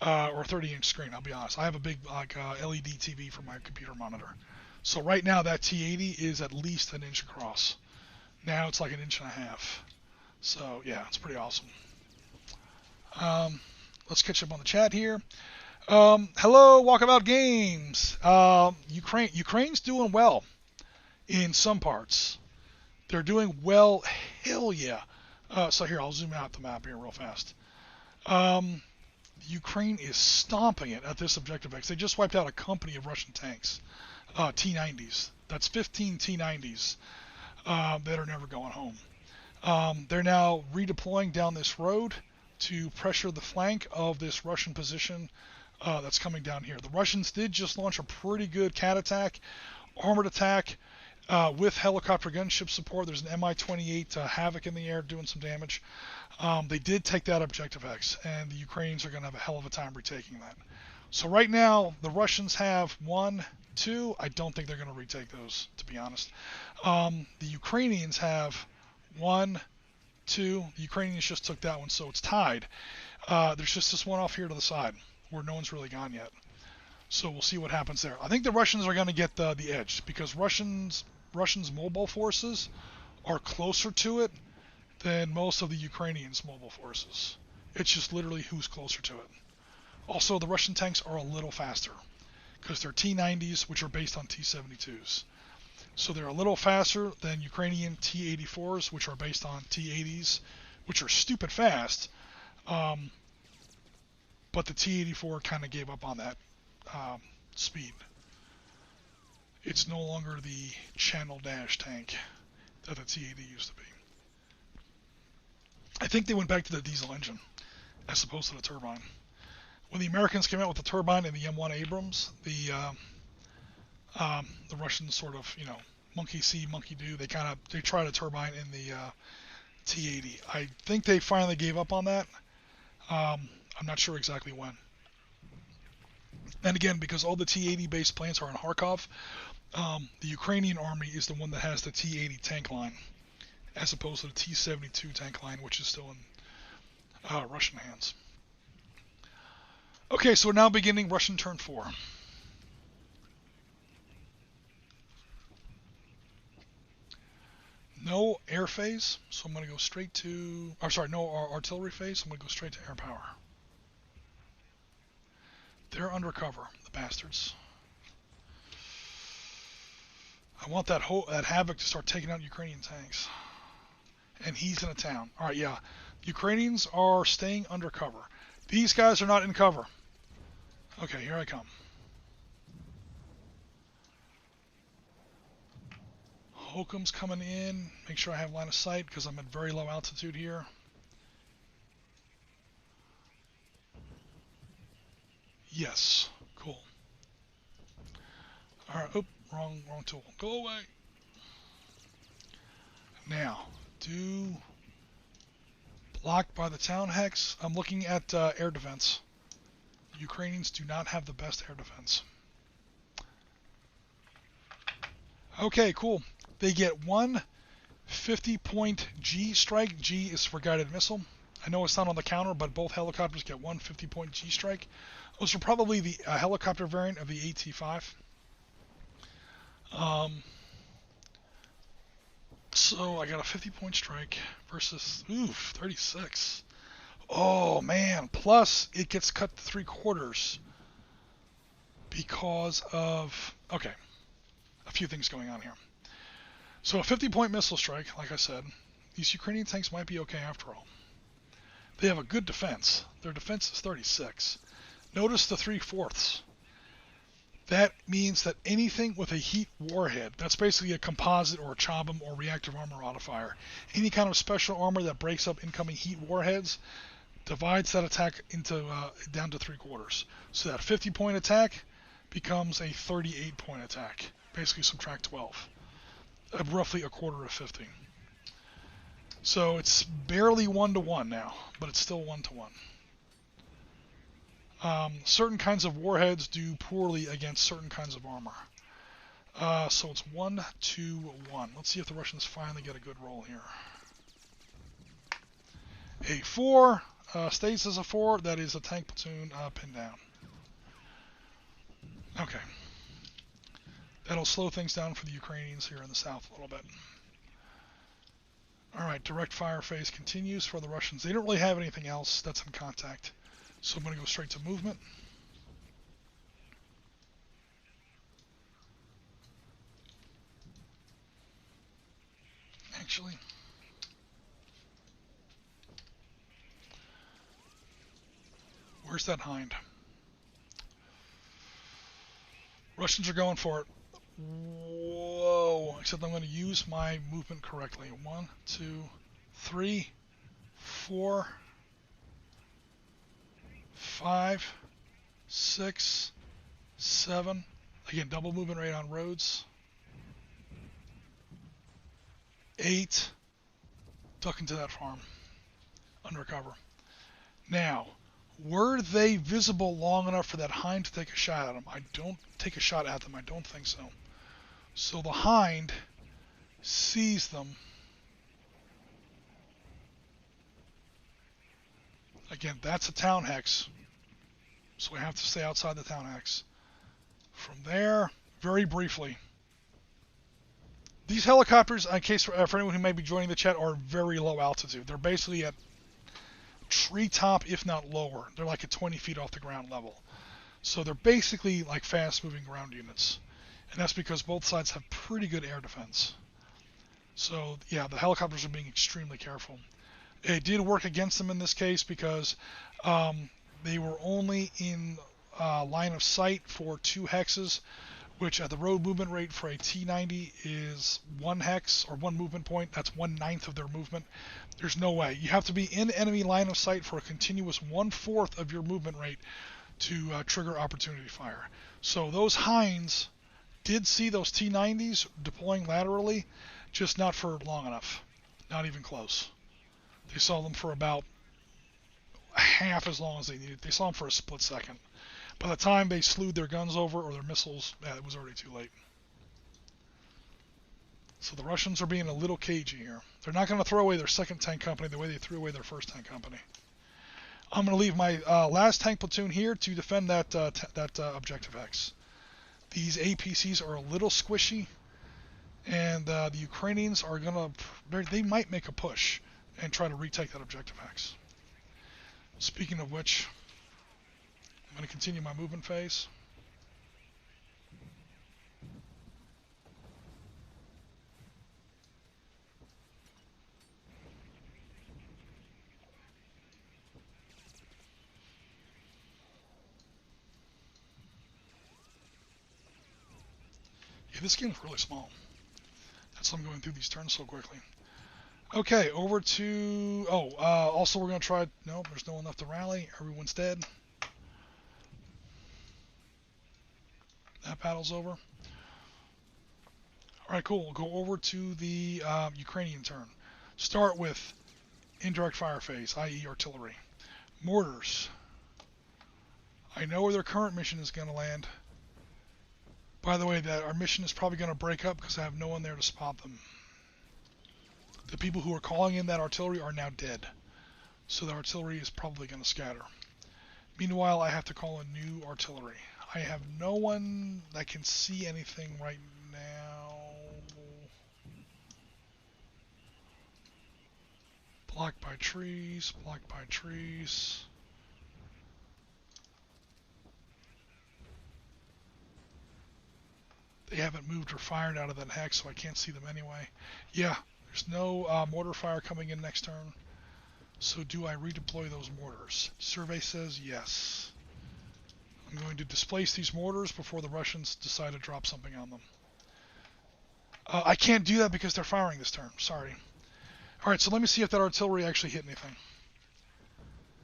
Or 30-inch screen, I'll be honest. I have a big, like, LED TV for my computer monitor. So right now, that T80 is at least 1 inch across. Now it's like 1.5 inches. So, yeah, it's pretty awesome. Let's catch up on the chat here. Hello, Walkabout Games. Ukraine's doing well in some parts. They're doing well. Hell yeah. So here, I'll zoom out the map here real fast. Ukraine is stomping it at this Objective X. They just wiped out a company of Russian tanks, T-90s. That's 15 T-90s that are never going home. They're now redeploying down this road to pressure the flank of this Russian position that's coming down here. The Russians did just launch a pretty good cat attack, armored attack, with helicopter gunship support. There's an Mi-28 Havoc in the air doing some damage. They did take that Objective X, and the Ukrainians are going to have a hell of a time retaking that. So right now, the Russians have 1, 2. I don't think they're going to retake those, to be honest. The Ukrainians have 1, 2. The Ukrainians just took that one, so it's tied. There's just this one off here to the side where no one's really gone yet. So we'll see what happens there. I think the Russians are going to get the edge because Russians' mobile forces are closer to it than most of the Ukrainians' mobile forces. It's just literally who's closer to it. Also, the Russian tanks are a little faster because they're T-90s, which are based on T-72s. So they're a little faster than Ukrainian T-84s, which are based on T-80s, which are stupid fast. But the T-84 kind of gave up on that speed. It's no longer the Channel Dash tank that the T-80 used to be. I think they went back to the diesel engine as opposed to the turbine. When the Americans came out with the turbine in the M1 Abrams, the Russians sort of, monkey see, monkey do. They tried a turbine in the T-80. I think they finally gave up on that. I'm not sure exactly when. And again, because all the T-80 based plants are in Kharkov, The Ukrainian army is the one that has the T-80 tank line, as opposed to the T-72 tank line, which is still in Russian hands. Okay, so we're now beginning Russian turn 4. No air phase, so I'm going to go straight to... I'm sorry, no artillery phase, so I'm going to go straight to air power. They're undercover, the bastards. I want that Havoc to start taking out Ukrainian tanks. And he's in a town. Alright, yeah. Ukrainians are staying undercover. These guys are not in cover. Okay, here I come. Hokum's coming in. Make sure I have line of sight because I'm at very low altitude here. Yes. Cool. Alright, oop, wrong tool. Go away. Now, blocked by the town hex. I'm looking at air defense. The Ukrainians do not have the best air defense. Okay, cool. They get one 50-point G strike. G is for guided missile. I know it's not on the counter, but both helicopters get one 50-point G strike. Those are probably the helicopter variant of the AT-5. So I got a 50-point strike versus 36. Oh man! Plus it gets cut to 3/4 because of a few things going on here. So a 50-point missile strike, like I said, these Ukrainian tanks might be okay after all. They have a good defense. Their defense is 36. Notice the 3/4. That means that anything with a heat warhead, that's basically a composite or a CHOBM or reactive armor modifier, any kind of special armor that breaks up incoming heat warheads, divides that attack into down to 3/4. So that 50-point attack becomes a 38-point attack. Basically subtract 12. Roughly a quarter of 50. So it's barely 1-to-1 now, but it's still 1-to-1. Certain kinds of warheads do poorly against certain kinds of armor. So it's 1-to-1. Let's see if the Russians finally get a good roll here. A 4 stays as a 4. That is a tank platoon pinned down. Okay. That'll slow things down for the Ukrainians here in the south a little bit. Alright, direct fire phase continues for the Russians. They don't really have anything else that's in contact. So I'm going to go straight to movement. Actually, where's that hind? Russians are going for it. Whoa, except I'm going to use my movement correctly. 1, 2, 3, 4, 5, 6, 7. Again, double movement rate on roads. 8. Duck into that farm. Undercover. Now, were they visible long enough for that hind to take a shot at them? I don't take a shot at them. I don't think so. So the hind sees them. Again, that's a town hex. So we have to stay outside the town hex. From there, very briefly, these helicopters, in case for anyone who may be joining the chat, are very low altitude. They're basically at treetop, if not lower. They're like at 20 feet off the ground level. So they're basically like fast-moving ground units. And that's because both sides have pretty good air defense. So, yeah, the helicopters are being extremely careful. It did work against them in this case because they were only in line of sight for 2 hexes, which at the road movement rate for a T-90 is 1 hex or 1 movement point. That's 1/9 of their movement. There's no way. You have to be in enemy line of sight for a continuous 1/4 of your movement rate to trigger opportunity fire. So those hinds did see those T-90s deploying laterally, just not for long enough. Not even close. They saw them for about half as long as they needed. They saw them for a split second. By the time they slewed their guns over or their missiles, it was already too late. So the Russians are being a little cagey here. They're not going to throw away their second tank company the way they threw away their first tank company. I'm going to leave my last tank platoon here to defend that objective X. These APCs are a little squishy, and the Ukrainians are going to, they might make a push and try to retake that objective X. Speaking of which, I'm going to continue my movement phase. Yeah, this game's really small. That's why I'm going through these turns so quickly. Okay, over to... also we're going to try... No, there's no one left to rally. Everyone's dead. That battle's over. Alright, cool. We'll go over to the Ukrainian turn. Start with indirect fire phase, i.e. artillery. Mortars. I know where their current mission is going to land. By the way, that our mission is probably going to break up because I have no one there to spot them. The people who are calling in that artillery are now dead. So the artillery is probably going to scatter. Meanwhile, I have to call in new artillery. I have no one that can see anything right now. Blocked by trees, blocked by trees. They haven't moved or fired out of that hex, so I can't see them anyway. Yeah, there's no mortar fire coming in next turn. So do I redeploy those mortars? Survey says yes. I'm going to displace these mortars before the Russians decide to drop something on them. I can't do that because they're firing this turn. Sorry. Alright, so let me see if that artillery actually hit anything.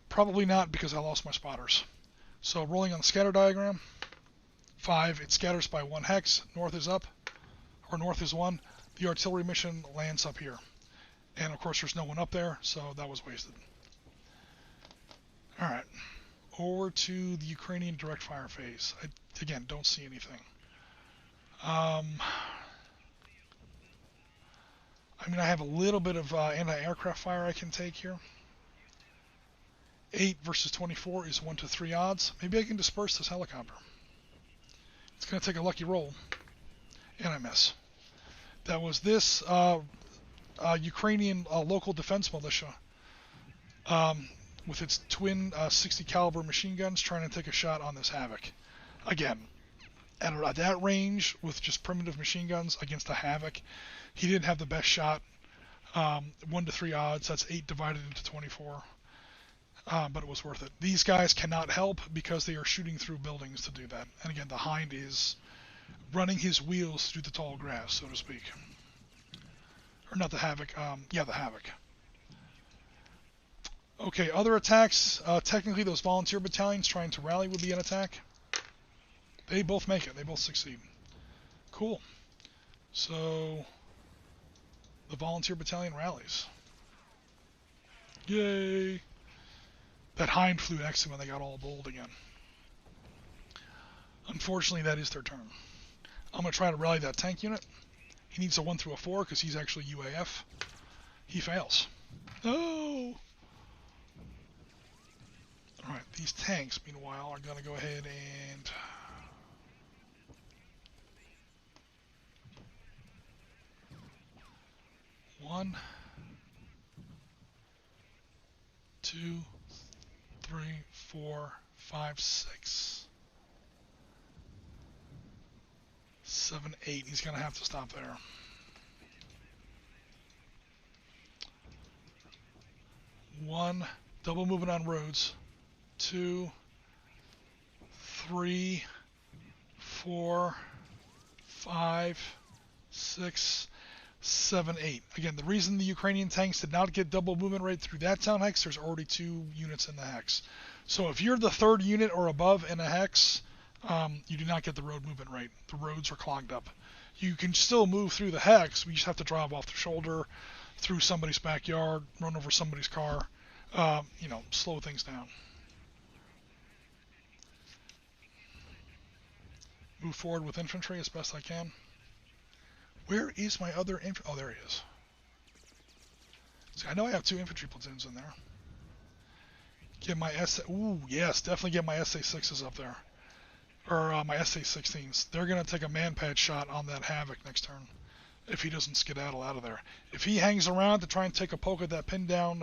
Probably not because I lost my spotters. So rolling on the scatter diagram. 5, it scatters by 1 hex. North is up, or north is 1. The artillery mission lands up here. And of course there's no one up there, so that was wasted. Alright, over to the Ukrainian direct fire phase. I, again, don't see anything. I mean, I have a little bit of anti-aircraft fire I can take here. 8 versus 24 is 1 to 3 odds. Maybe I can disperse this helicopter. It's going to take a lucky roll. And I miss. That was this Ukrainian local defense militia with its twin 60 caliber machine guns trying to take a shot on this Havoc. Again, at that range with just primitive machine guns against a Havoc, he didn't have the best shot. 1 to 3 odds, that's 8 divided into 24. But it was worth it. These guys cannot help because they are shooting through buildings to do that. And again, the Hind is running his wheels through the tall grass, so to speak. Or not the Havoc, yeah, the Havoc. Okay, other attacks. Technically, those volunteer battalions trying to rally would be an attack. They both make it. They both succeed. Cool. So, the volunteer battalion rallies. Yay! That Hind flew next to him and they got all bold again. Unfortunately, that is their turn. I'm going to try to rally that tank unit. He needs a 1 through a 4 because he's actually UAF. He fails. No! Alright, these tanks, meanwhile, are going to go ahead and... One, 2, 3, 4, 5, 6, 7, 8. He's going to have to stop there. One, double movement on roads. 2, 3, 4, 5, 6, 7, 8. Again, the reason the Ukrainian tanks did not get double movement rate through that town hex, there's already 2 units in the hex. So if you're the 3rd unit or above in a hex, you do not get the road movement rate. The roads are clogged up. You can still move through the hex, we just have to drive off the shoulder, through somebody's backyard, run over somebody's car, you know, slow things down. Move forward with infantry as best I can. Where is my other infantry? Oh, there he is. See, I know I have 2 infantry platoons in there. Get my Ooh, yes, definitely get my SA-6s up there. Or my SA-16s. They're going to take a man-pad shot on that Havoc next turn. If he doesn't skedaddle out of there. If he hangs around to try and take a poke at that pin-down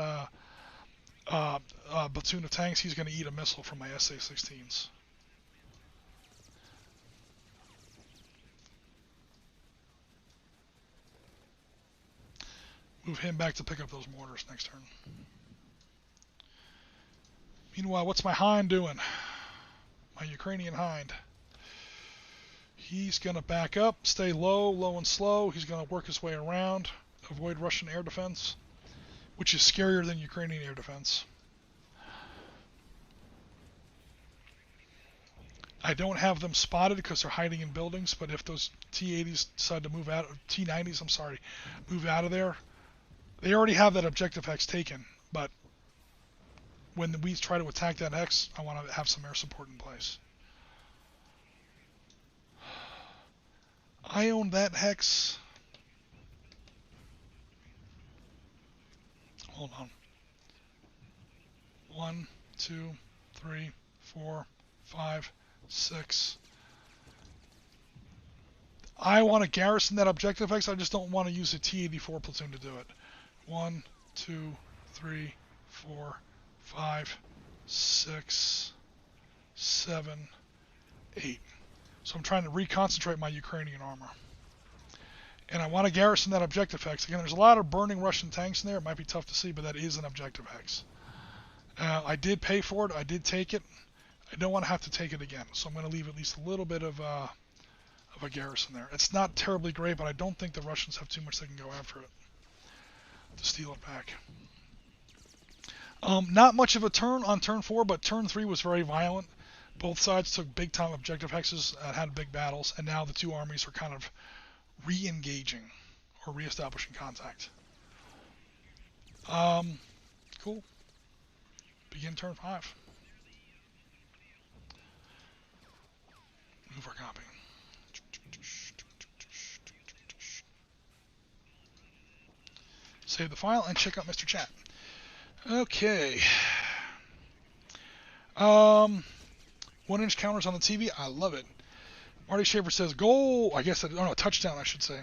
platoon of tanks, he's going to eat a missile from my SA-16s. Move him back to pick up those mortars next turn. Meanwhile, what's my Hind doing? My Ukrainian Hind. He's going to back up, stay low and slow. He's going to work his way around, avoid Russian air defense, which is scarier than Ukrainian air defense. I don't have them spotted because they're hiding in buildings, but if those T-80s decide to move out, T-90s, I'm sorry, move out of there, they already have that objective hex taken, but when we try to attack that hex, I want to have some air support in place. I own that hex. Hold on. 1, 2, 3, 4, 5, 6. I want to garrison that objective hex. I just don't want to use a T-84 platoon to do it. 1, 2, 3, 4, 5, 6, 7, 8. So I'm trying to reconcentrate my Ukrainian armor. And I want to garrison that objective hex. Again, there's a lot of burning Russian tanks in there. It might be tough to see, but that is an objective hex. I did pay for it. I did take it. I don't want to have to take it again. So I'm going to leave at least a little bit of a garrison there. It's not terribly great, but I don't think the Russians have too much they can go after it to steal it back. Not much of a turn on turn 4, but turn 3 was very violent. Both sides took big-time objective hexes, had big battles, and now the two armies are kind of re-engaging or re-establishing contact. Cool. Begin turn 5. Move our copy. Save the file and check out Mr. Chat. Okay. 1-inch counters on the TV. I love it. Marty Schaefer says goal. I guess touchdown. I should say.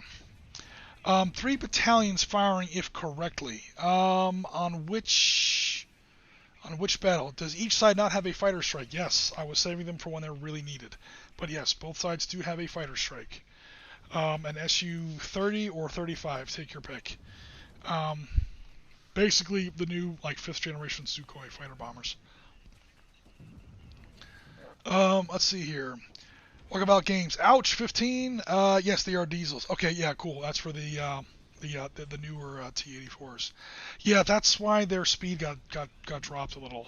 3 battalions firing if correctly. On which battle? Does each side not have a fighter strike? Yes, I was saving them for when they're really needed. But yes, both sides do have a fighter strike. An Su-30 or 35. Take your pick. Basically the new 5th generation Sukhoi fighter bombers. Let's see here. Talk about games. Ouch, 15. Yes, they are diesels. Okay, yeah, cool. That's for the newer T-84s. Yeah, that's why their speed got dropped a little.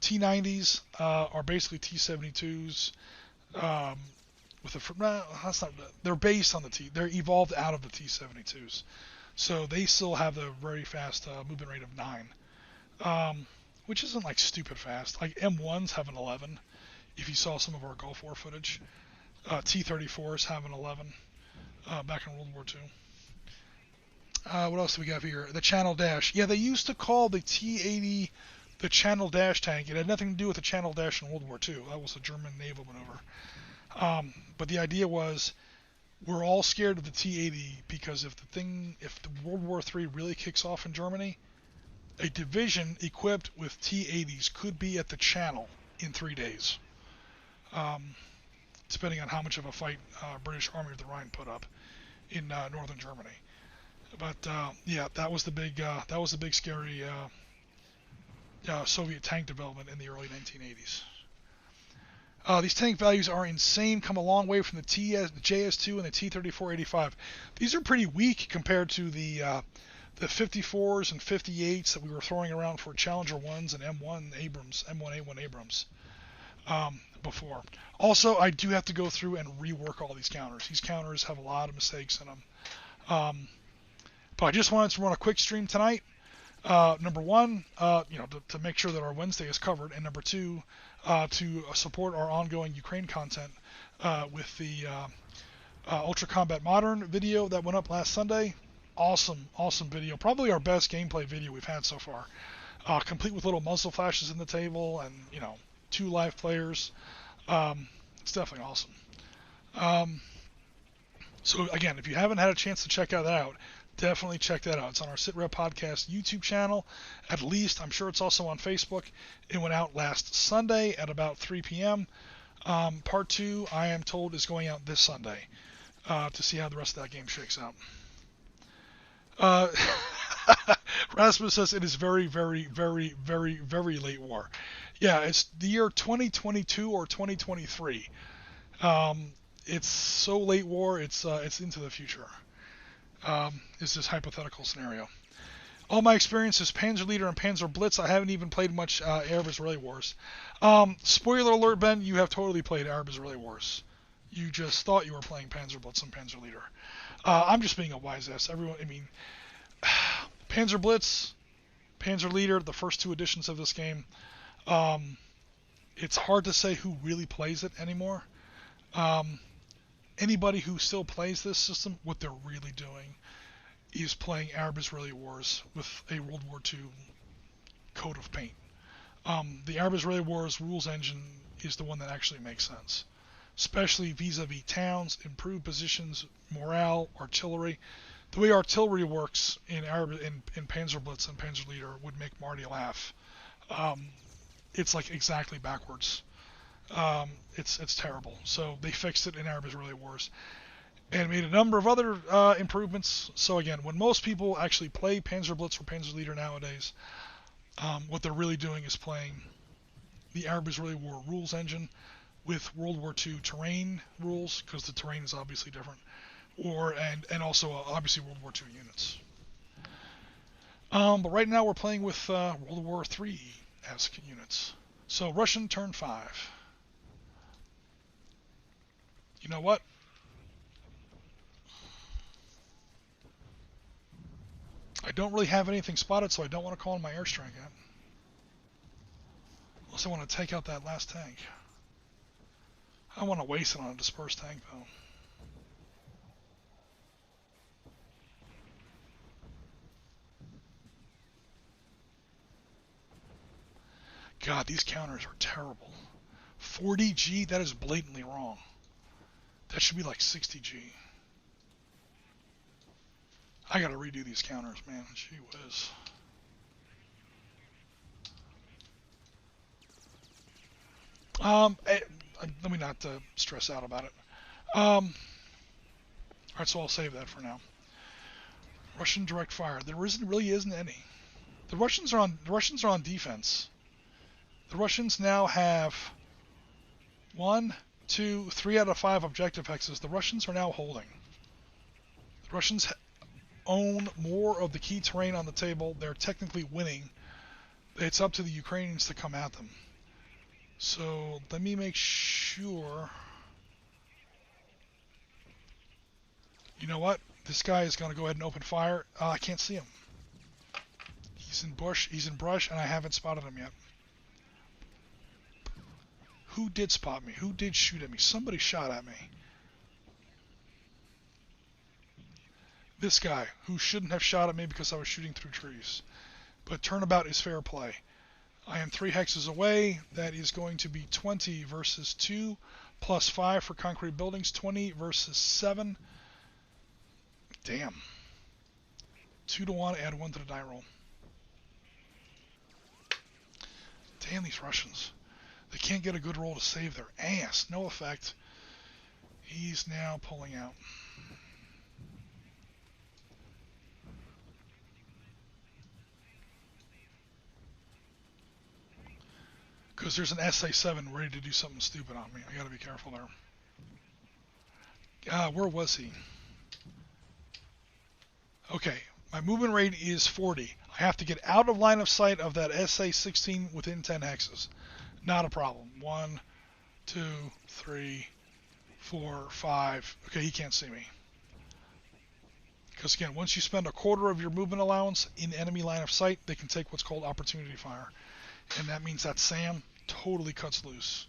T-90s are basically T-72s. They're based on the They're evolved out of the T-72s. So they still have the very fast movement rate of 9. Which isn't stupid fast. M1s have an 11. If you saw some of our Gulf War footage, T-34s have an 11 back in World War II. What else do we have here? The Channel Dash. Yeah, they used to call the T-80 the Channel Dash tank. It had nothing to do with the Channel Dash in World War II. That was a German naval maneuver. But the idea was, we're all scared of the T-80 because if the World War III really kicks off in Germany, a division equipped with T-80s could be at the Channel in 3 days, depending on how much of a fight British Army of the Rhine put up in northern Germany. But yeah, that was the big scary Soviet tank development in the early 1980s. These tank values are insane. Come a long way from the JS2 and the T-34-85. These are pretty weak compared to the 54s and 58s that we were throwing around for Challenger 1s and M1A1 Abrams before. Also, I do have to go through and rework all these counters. These counters have a lot of mistakes in them. But I just wanted to run a quick stream tonight. Number one, to make sure that our Wednesday is covered, and number two, to support our ongoing Ukraine content with the Ultra Combat Modern video that went up last Sunday. Awesome video. Probably our best gameplay video we've had so far. Complete with little muzzle flashes in the table and, 2 live players. It's definitely awesome. So again, if you haven't had a chance to check that out, definitely check that out. It's on our Sitrep Podcast YouTube channel. At least, I'm sure it's also on Facebook. It went out last Sunday at about 3 p.m. Part 2, I am told, is going out this Sunday to see how the rest of that game shakes out. Rasmus says it is very, very, very, very, very late war. Yeah, it's the year 2022 or 2023. It's so late war, it's into the future. Is this hypothetical scenario. All my experience is Panzer Leader and Panzer Blitz. I haven't even played much Arab-Israeli Wars. Spoiler alert, Ben, you have totally played Arab-Israeli Wars. You just thought you were playing Panzer Blitz and Panzer Leader. I'm just being a wise ass. Panzer Blitz, Panzer Leader, the first 2 editions of this game. It's hard to say who really plays it anymore. Anybody who still plays this system, what they're really doing is playing Arab-Israeli Wars with a World War II coat of paint. The Arab-Israeli Wars rules engine is the one that actually makes sense, especially vis-a-vis towns, improved positions, morale, artillery. The way artillery works in Panzer Blitz and Panzer Leader would make Marty laugh. It's like exactly backwards. It's terrible. So they fixed it in Arab-Israeli Wars and made a number of other improvements. So again, when most people actually play Panzer Blitz or Panzer Leader nowadays, what they're really doing is playing the Arab-Israeli War rules engine with World War II terrain rules, because the terrain is obviously different, and also obviously World War II units. But right now we're playing with World War III-esque units. So Russian turn 5. You know what? I don't really have anything spotted, so I don't want to call in my airstrike yet. Unless I want to take out that last tank. I don't want to waste it on a dispersed tank, though. God, these counters are terrible. 40G, that is blatantly wrong. That should be like 60G. I gotta redo these counters, man. Gee whiz. Let me not stress out about it. Alright, so I'll save that for now. Russian direct fire. There really isn't any. The Russians are on defense. The Russians now have 1, 2, 3 out of 5 objective hexes. The Russians are now holding. The Russians own more of the key terrain on the table. They're technically winning. It's up to the Ukrainians to come at them. So let me make sure. You know what? This guy is going to go ahead and open fire. I can't see him. He's in brush, and I haven't spotted him yet. Who did spot me? Who did shoot at me? Somebody shot at me. This guy, who shouldn't have shot at me because I was shooting through trees. But turnabout is fair play. I am 3 hexes away. That is going to be 20 versus 2, plus 5 for concrete buildings. 20 versus 7. Damn. 2 to 1, add 1 to the die roll. Damn these Russians. They can't get a good roll to save their ass. No effect. He's now pulling out. Because there's an SA-7 ready to do something stupid on me. I gotta be careful there. Where was he? Okay, my movement rate is 40. I have to get out of line of sight of that SA-16 within 10 hexes. Not a problem. 1, 2, 3, 4, 5. Okay, he can't see me. Because again, once you spend a quarter of your movement allowance in enemy line of sight, they can take what's called opportunity fire. And that means that SAM totally cuts loose.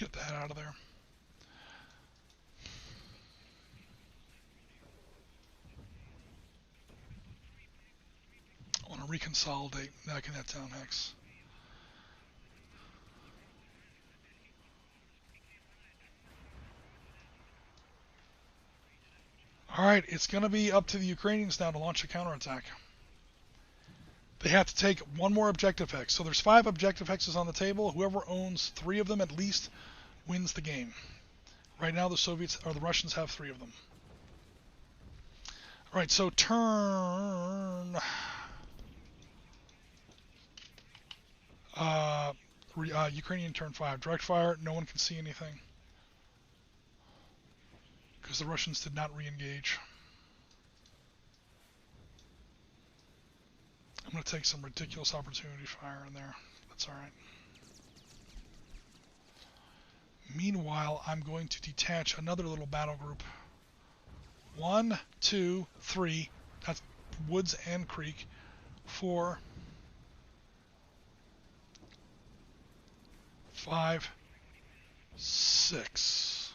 Get that out of there. I want to reconsolidate, knocking that down, Hex. Alright, it's going to be up to the Ukrainians now to launch a counterattack. They have to take one more objective hex. So there's 5 objective hexes on the table. Whoever owns 3 of them at least wins the game. Right now the Soviets or the Russians have 3 of them. Alright, so turn Ukrainian turn 5. Direct fire, no one can see anything. Because the Russians did not re-engage. I'm going to take some ridiculous opportunity fire in there. That's alright. Meanwhile, I'm going to detach another little battle group. 1, 2, 3. That's woods and creek. 4, 5, 6.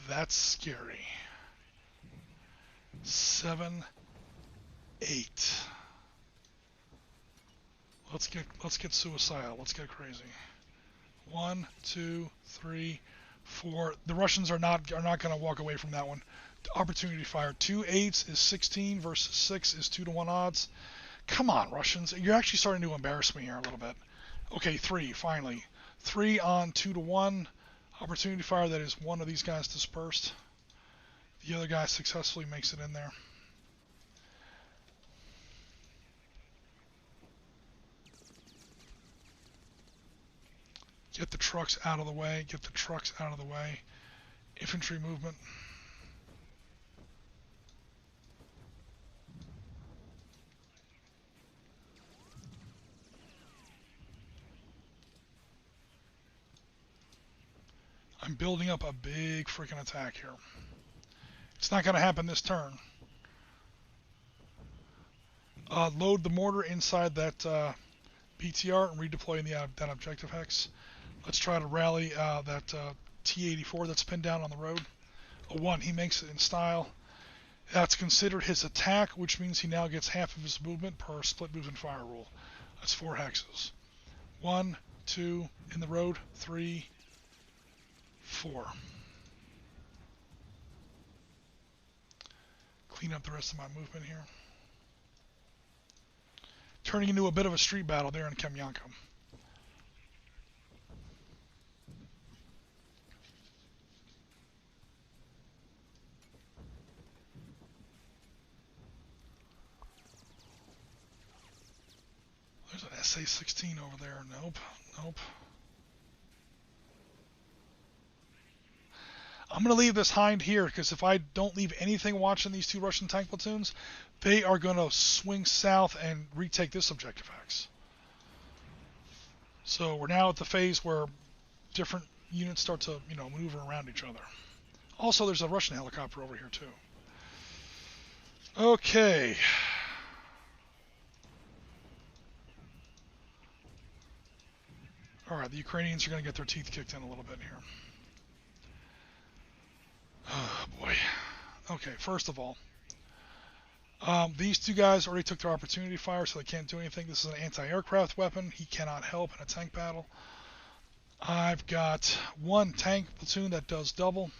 That's scary. 7, 8. Let's get suicidal. Let's get crazy. 1, 2, 3, 4. The Russians are not going to walk away from that one. Opportunity fire. 2 8s is 16 versus 6 is 2-to-1 odds. Come on, Russians. You're actually starting to embarrass me here a little bit. Okay, 3 finally. 3 on 2-to-1. Opportunity fire. That is one of these guys dispersed. The other guy successfully makes it in there. Get the trucks out of the way. Get the trucks out of the way. Infantry movement. I'm building up a big freaking attack here. It's not going to happen this turn. Load the mortar inside that BTR and redeploy that objective hex. Let's try to rally that T-84 that's pinned down on the road. A 1, he makes it in style. That's considered his attack, which means he now gets half of his movement per split movement fire rule. That's 4 hexes. 1, 2, in the road, 3, 4. Clean up the rest of my movement here. Turning into a bit of a street battle there in Kamyanka. There's an SA-16 over there. Nope, nope. I'm going to leave this hind here because if I don't leave anything watching these 2 Russian tank platoons, they are going to swing south and retake this objective hex. So we're now at the phase where different units start to, maneuver around each other. Also, there's a Russian helicopter over here too. Okay. Alright, the Ukrainians are going to get their teeth kicked in a little bit here. Oh boy. Okay, first of all, these 2 guys already took their opportunity fire, so they can't do anything. This is an anti-aircraft weapon. He cannot help in a tank battle. I've got 1 tank platoon that does double.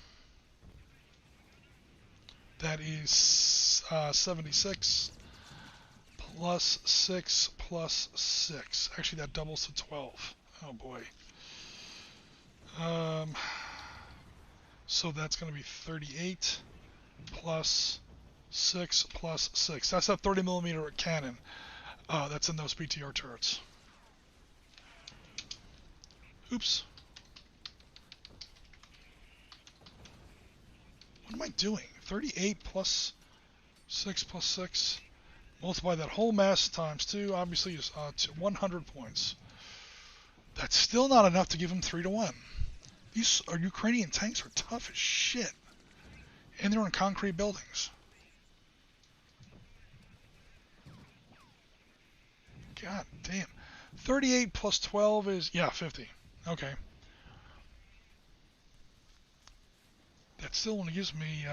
That is 76 plus 6 plus 6. Actually, that doubles to 12. Oh boy. So that's going to be 38 plus 6 plus 6. That's that 30 millimeter cannon that's in those BTR turrets. Oops. What am I doing? 38 plus 6 plus 6. Multiply that whole mass times 2. Obviously, is 100 points. That's still not enough to give him 3-to-1. These Ukrainian tanks are tough as shit. And they're in concrete buildings. God damn. 38 plus 12 is, 50. Okay. That still only gives me,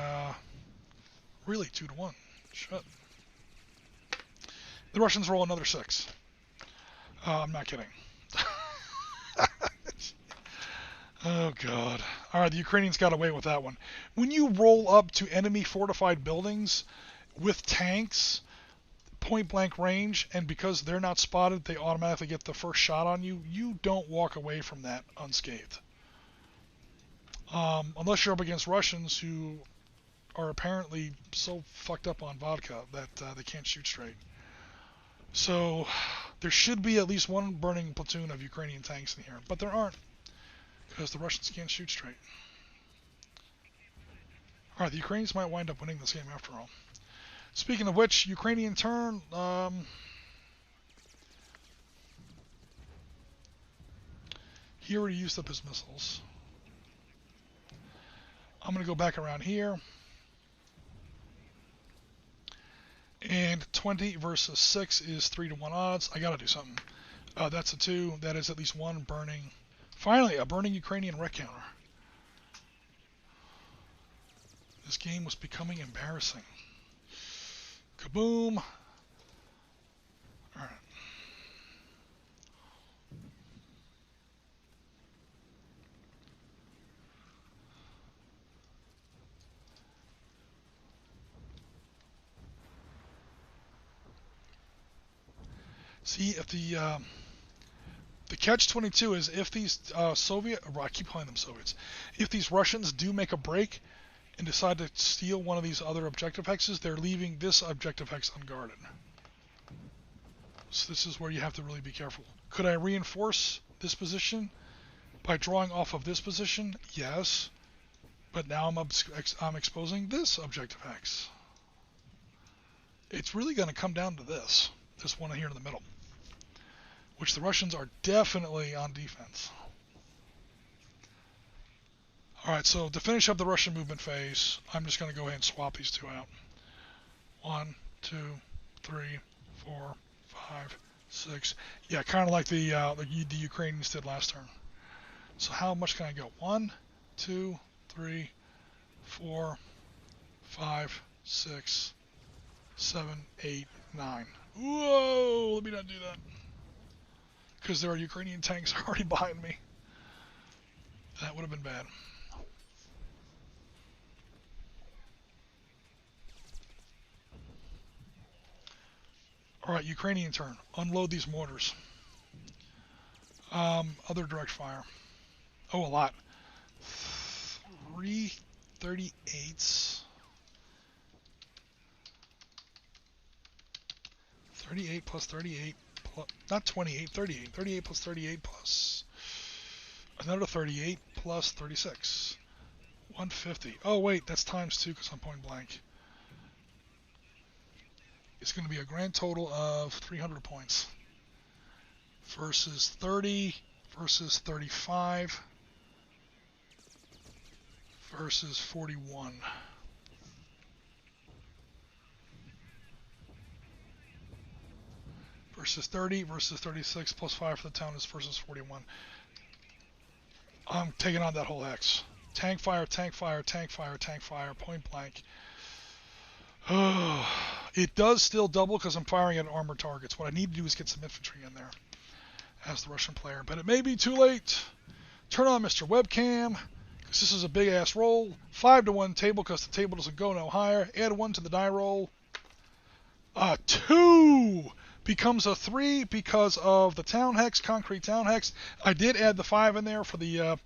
really 2-1. Shut. The Russians roll another 6. I'm not kidding. Oh, God. All right, the Ukrainians got away with that one. When you roll up to enemy fortified buildings with tanks, point-blank range, and because they're not spotted, they automatically get the first shot on you, you don't walk away from that unscathed. Unless you're up against Russians who are apparently so fucked up on vodka that they can't shoot straight. So there should be at least one burning platoon of Ukrainian tanks in here, but there aren't because the Russians can't shoot straight. Alright, the Ukrainians might wind up winning this game after all. Speaking of which, Ukrainian turn. He already used up his missiles. I'm going to go back around here. And 20 versus 6 is 3-1 odds. I got to do something. That's a 2. That is at least one burning. Finally, a burning Ukrainian wreck counter. This game was becoming embarrassing. Kaboom. Alright. See, if the catch-22 is if these Soviet, well, I keep calling them Soviets, if these Russians do make a break and decide to steal one of these other objective hexes, they're leaving this objective hex unguarded. So this is where you have to really be careful. Could I reinforce this position by drawing off of this position? Yes. But now I'm exposing this objective hex. It's really going to come down to this one here in the middle, which the Russians are definitely on defense. Alright, so to finish up the Russian movement phase, I'm just going to go ahead and swap these two out. 1, 2, 3, 4, 5, 6. Yeah, kind of like the Ukrainians did last turn. So how much can I go? 1, 2, 3, 4, 5, 6, 7, 8, 9. Whoa! Let me not do that. Because there are Ukrainian tanks already behind me. That would have been bad. Alright, Ukrainian turn. Unload these mortars. Other direct fire. Oh, a lot. 3 38s. 38 plus 38 plus, not 28, 38. 38 plus 38 plus another 38 plus 36. 150. Oh, wait, that's times 2 because I'm point blank. It's going to be a grand total of 300 points. Versus 30, versus 35, versus 41. Versus 30, versus 36, plus 5 for the town is versus 41. I'm taking on that whole hex. Tank fire, tank fire, tank fire, tank fire, point blank. It does still double because I'm firing at armored targets. What I need to do is get some infantry in there as the Russian player. But it may be too late. Turn on Mr. Webcam, because this is a big-ass roll. 5-1 table because the table doesn't go no higher. Add 1 to the die roll. 2 becomes a 3 because of the town hex, concrete town hex. I did add the 5 in there for the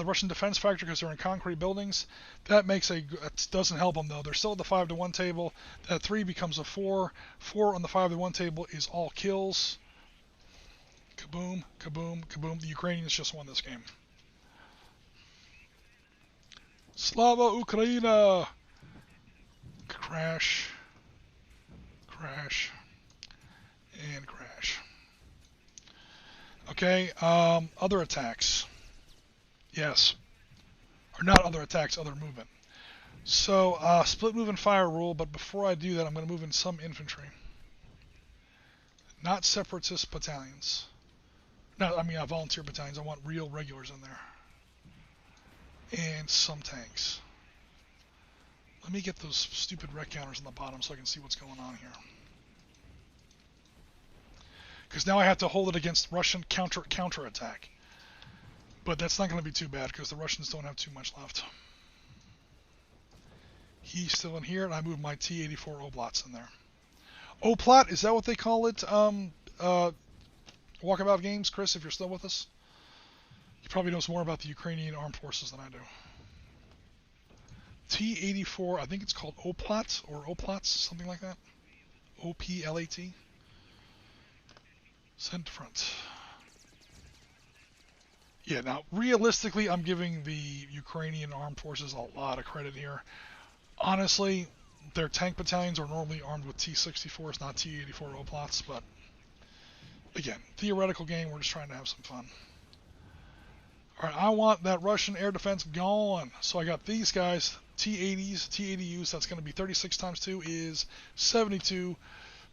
Russian defense factor because they're in concrete buildings. That doesn't help them though. They're still at the 5-1 table. That 3 becomes a 4. 4 on the 5-1 table is all kills. Kaboom, kaboom, kaboom. The Ukrainians just won this game. Slava Ukraina! Crash, crash, and crash. Okay, other attacks. Yes. Or not other attacks, other movement. So, split move and fire rule, but before I do that, I'm going to move in some infantry. Not separatist battalions. No, I mean volunteer battalions. I want real regulars in there. And some tanks. Let me get those stupid rec counters on the bottom so I can see what's going on here. Because now I have to hold it against Russian counterattack. But that's not going to be too bad because the Russians don't have too much left. He's still in here, and I moved my T-84 Oblats in there. Oplat, is that what they call it? Walkabout games, Chris, if you're still with us? He probably knows more about the Ukrainian armed forces than I do. T-84, I think it's called Oplat or Oplats, something like that. O-P-L-A-T. Send to front. Yeah, now, realistically, I'm giving the Ukrainian armed forces a lot of credit here. Honestly, their tank battalions are normally armed with T-64s, not T-84 Oplats, but again, theoretical game, we're just trying to have some fun. Alright, I want that Russian air defense going. So I got these guys, T-80s, T-80Us, that's going to be 36 times 2 is 72,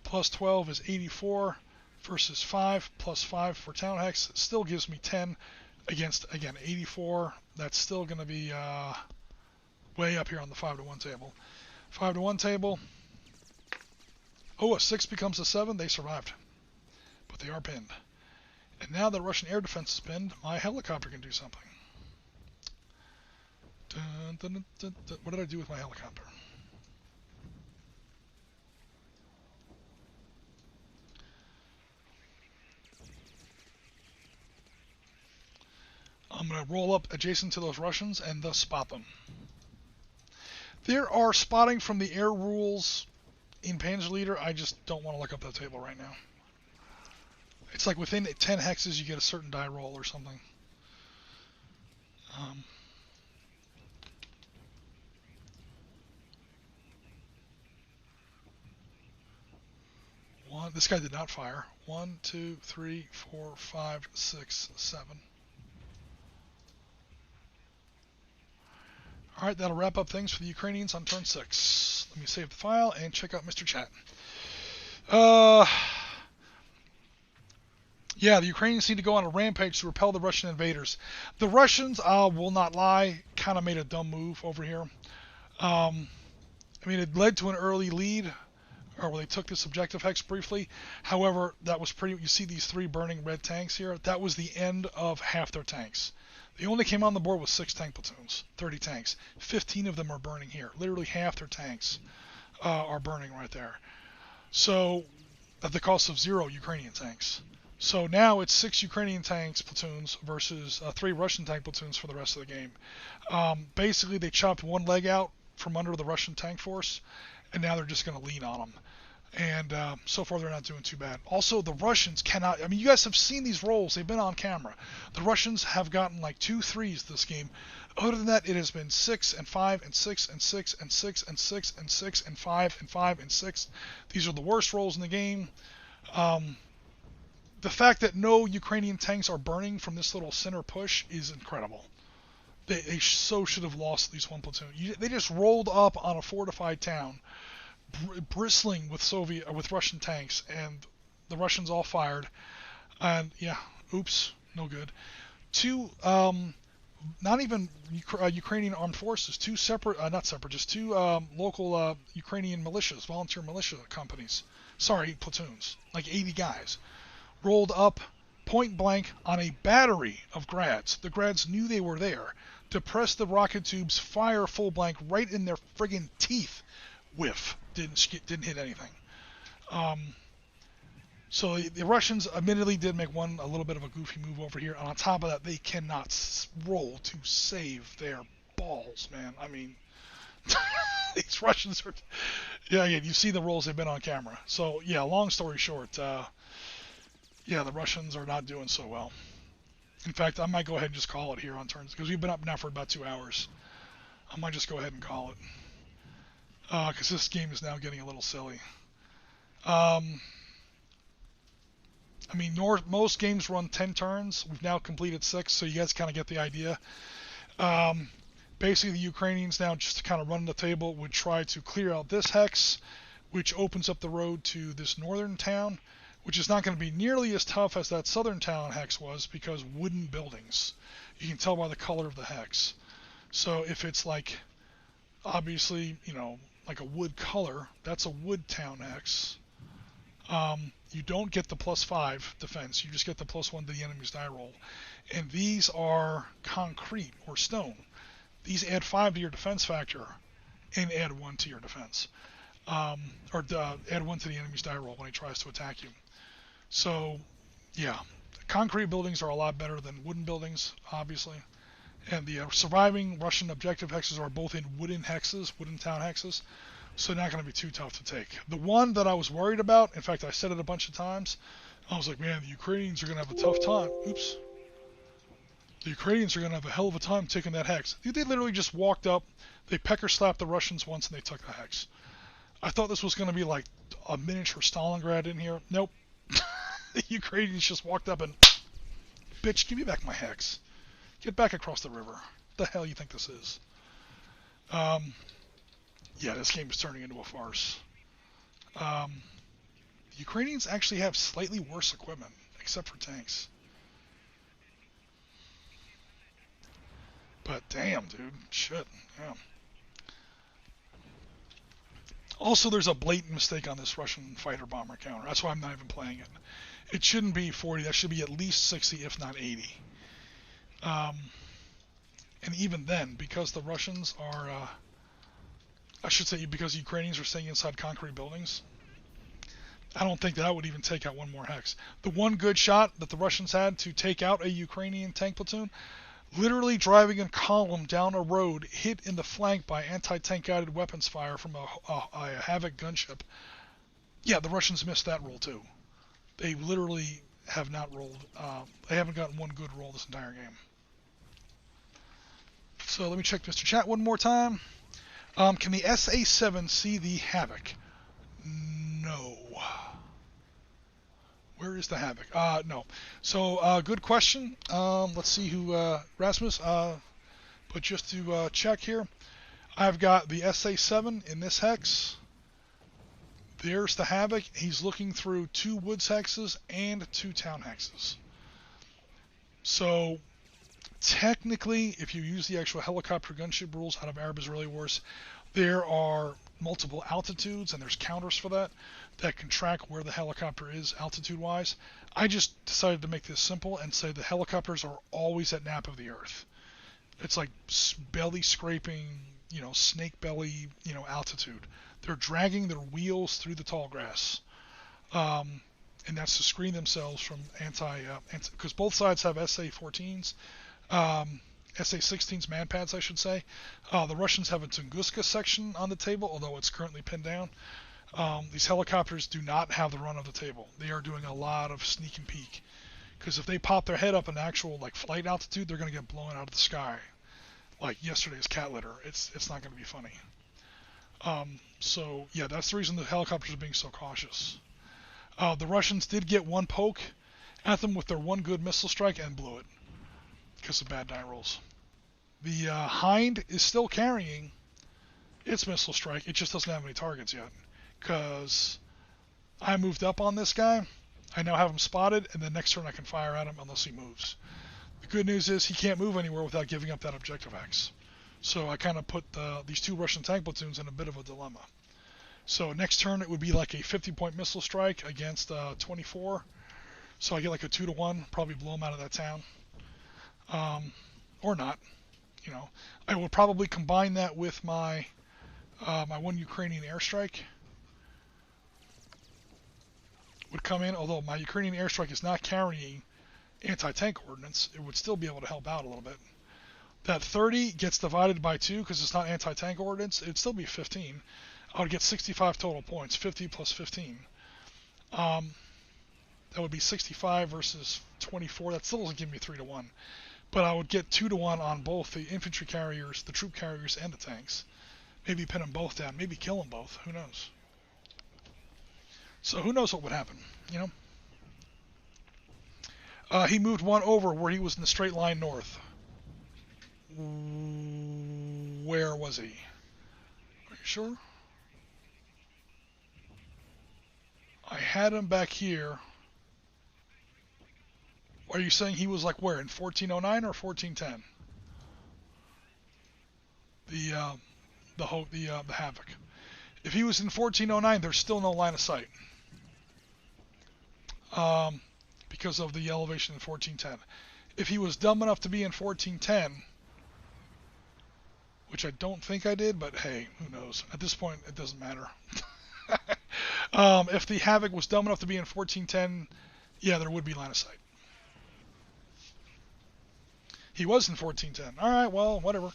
plus 12 is 84, versus 5, plus 5 for town hex, still gives me 10 against, again, 84. That's still going to be way up here on the 5-to-1 table. 5-to-1 table. Oh, a 6 becomes a 7. They survived. But they are pinned. And now the Russian air defense is pinned, my helicopter can do something. Dun, dun, dun, dun. What did I do with my helicopter? I'm going to roll up adjacent to those Russians and thus spot them. There are spotting from the air rules in Panzer Leader. I just don't want to look up that table right now. It's like within 10 hexes you get a certain die roll or something. This guy did not fire. 1, 2, 3, 4, 5, 6, 7. Alright, that'll wrap up things for the Ukrainians on turn 6. Let me save the file and check out Mr. Chat. Yeah, the Ukrainians need to go on a rampage to repel the Russian invaders. The Russians, will not lie, kind of made a dumb move over here. I mean, it led to an early lead, or where they took this objective hex briefly. However, that was pretty, you see these 3 burning red tanks here? That was the end of half their tanks. They only came on the board with 6 tank platoons, 30 tanks. 15 of them are burning here. Literally half their tanks are burning right there. So, at the cost of 0 Ukrainian tanks. So now it's 6 Ukrainian tanks platoons versus 3 Russian tank platoons for the rest of the game. Basically, they chopped one leg out from under the Russian tank force, and now they're just going to lean on them. And so far, they're not doing too bad. Also, the Russians cannot... I mean, you guys have seen these rolls. They've been on camera. The Russians have gotten like 2 3s this game. Other than that, it has been 6 and 5 and 6 and 6 and 6 and 6 and 6 and 5 and 5 and 6. These are the worst rolls in the game. The fact that no Ukrainian tanks are burning from this little center push is incredible. They so should have lost at least 1 platoon. They just rolled up on a fortified town, bristling with Russian tanks, and the Russians all fired. And yeah, oops, no good. 2, not even Ukrainian armed forces, 2 local Ukrainian militias, volunteer militia companies. Sorry, platoons, like 80 guys. Rolled up point blank on a battery of grads. The grads knew they were there. Depressed the rocket tubes, fire full blank right in their friggin' teeth. Whiff. Didn't hit anything. So the Russians admittedly did make a little bit of a goofy move over here. And on top of that, they cannot roll to save their balls, man. I mean, these Russians are... Yeah, you see the rolls, they've been on camera. So, yeah, long story short... yeah, the Russians are not doing so well. In fact, I might go ahead and just call it here on turns, because we've been up now for about 2 hours. I might just go ahead and call it. Because this game is now getting a little silly. I mean, most games run 10 turns. We've now completed 6, so you guys kind of get the idea. Basically, the Ukrainians now, just to kind of run the table, would try to clear out this hex, which opens up the road to this northern town, which is not going to be nearly as tough as that southern town hex was, because wooden buildings. You can tell by the color of the hex. So if it's like obviously, you know, like a wood color, that's a wood town hex. You don't get the +5 defense, you just get the +1 to the enemy's die roll. And these are concrete or stone. These add 5 to your defense factor and add 1 to your defense. Add 1 to the enemy's die roll when he tries to attack you. So, yeah, concrete buildings are a lot better than wooden buildings, obviously. And the surviving Russian objective hexes are both in wooden hexes, wooden town hexes, so not going to be too tough to take. The one that I was worried about, in fact, I said it a bunch of times, I was like, man, the Ukrainians are going to have a tough time. Oops. The Ukrainians are going to have a hell of a time taking that hex. They literally just walked up, they pecker slapped the Russians once, and they took the hex. I thought this was going to be like a miniature Stalingrad in here. Nope. The Ukrainians just walked up and, bitch, give me back my hex. Get back across the river. What the hell you think this is? Yeah, this game is turning into a farce. The Ukrainians actually have slightly worse equipment, except for tanks. But damn, dude. Shit. Yeah. Also, there's a blatant mistake on this Russian fighter bomber counter. That's why I'm not even playing it. It shouldn't be 40. That should be at least 60, if not 80. And even then, because the Russians are, I should say because Ukrainians are staying inside concrete buildings, I don't think that would even take out one more hex. The one good shot that the Russians had to take out a Ukrainian tank platoon, literally driving in column down a road, hit in the flank by anti-tank guided weapons fire from a Havoc gunship. Yeah, the Russians missed that roll too. They literally have not rolled, they haven't gotten one good roll this entire game. So let me check Mr. Chat one more time. Can the SA-7 see the Havoc? No. Where is the Havoc? No. So, good question. Let's see who, Rasmus, but just to check here, I've got the SA-7 in this hex. There's the Havoc. He's looking through 2 woods hexes and 2 town hexes. So, technically, if you use the actual helicopter gunship rules out of Arab-Israeli wars, there are multiple altitudes, and there's counters for that can track where the helicopter is altitude-wise. I just decided to make this simple and say the helicopters are always at nap of the earth. It's like belly scraping, you know, snake belly, you know, altitude. They're dragging their wheels through the tall grass. And that's to screen themselves from because both sides have SA-14s, SA-16s manpads, I should say. The Russians have a Tunguska section on the table, although it's currently pinned down. These helicopters do not have the run of the table. They are doing a lot of sneak and peek, because if they pop their head up in actual like flight altitude, they're going to get blown out of the sky, like yesterday's cat litter. It's not going to be funny. So yeah, that's the reason the helicopters are being so cautious. The Russians did get one poke at them with their one good missile strike and blew it because of bad die rolls. The Hind is still carrying its missile strike. It just doesn't have any targets yet because I moved up on this guy. I now have him spotted, and the next turn I can fire at him unless he moves. The good news is he can't move anywhere without giving up that objective X. So I kind of put these 2 Russian tank platoons in a bit of a dilemma. So next turn it would be like a 50-point missile strike against 24. So I get like a 2-to-1, probably blow him out of that town. Or not. You know, I will probably combine that with my my one Ukrainian airstrike. Would come in, although my Ukrainian airstrike is not carrying anti-tank ordnance, it would still be able to help out a little bit. That 30 gets divided by 2 because it's not anti-tank ordnance. It'd still be 15. I would get 65 total points, 50 plus 15. That would be 65 versus 24. That still doesn't give me 3-to-1. But I would get 2-to-1 on both the infantry carriers, the troop carriers, and the tanks. Maybe pin them both down. Maybe kill them both. Who knows? So who knows what would happen, you know? He moved one over where he was in the straight line north. Where was he? Are you sure? I had him back here. Are you saying he was like where, in 1409 or 1410? the Havoc. If he was in 1409, there's still no line of sight. Because of the elevation in 1410. If he was dumb enough to be in 1410, which I don't think I did, but hey, who knows? At this point, it doesn't matter. If the Havoc was dumb enough to be in 1410, yeah, there would be line of sight. He was in 1410. All right, well, whatever.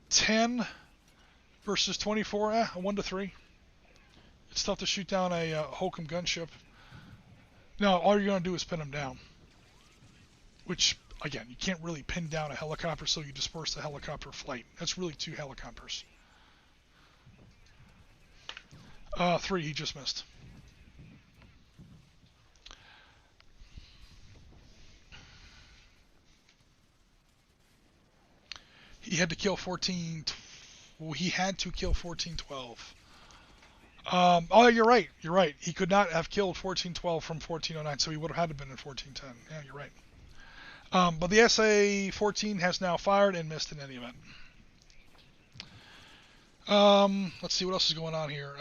10 versus 24, a 1-3. It's tough to shoot down a Hokum gunship. No, all you're going to do is pin him down. Which, again, you can't really pin down a helicopter, so you disperse the helicopter flight. That's really 2 helicopters. 3, he just missed. He had to kill 14. Well, he had to kill 1412. Oh, you're right. You're right. He could not have killed 1412 from 1409, so he would have had to have been in 1410. Yeah, you're right. But the SA-14 has now fired and missed in any event. Let's see what else is going on here.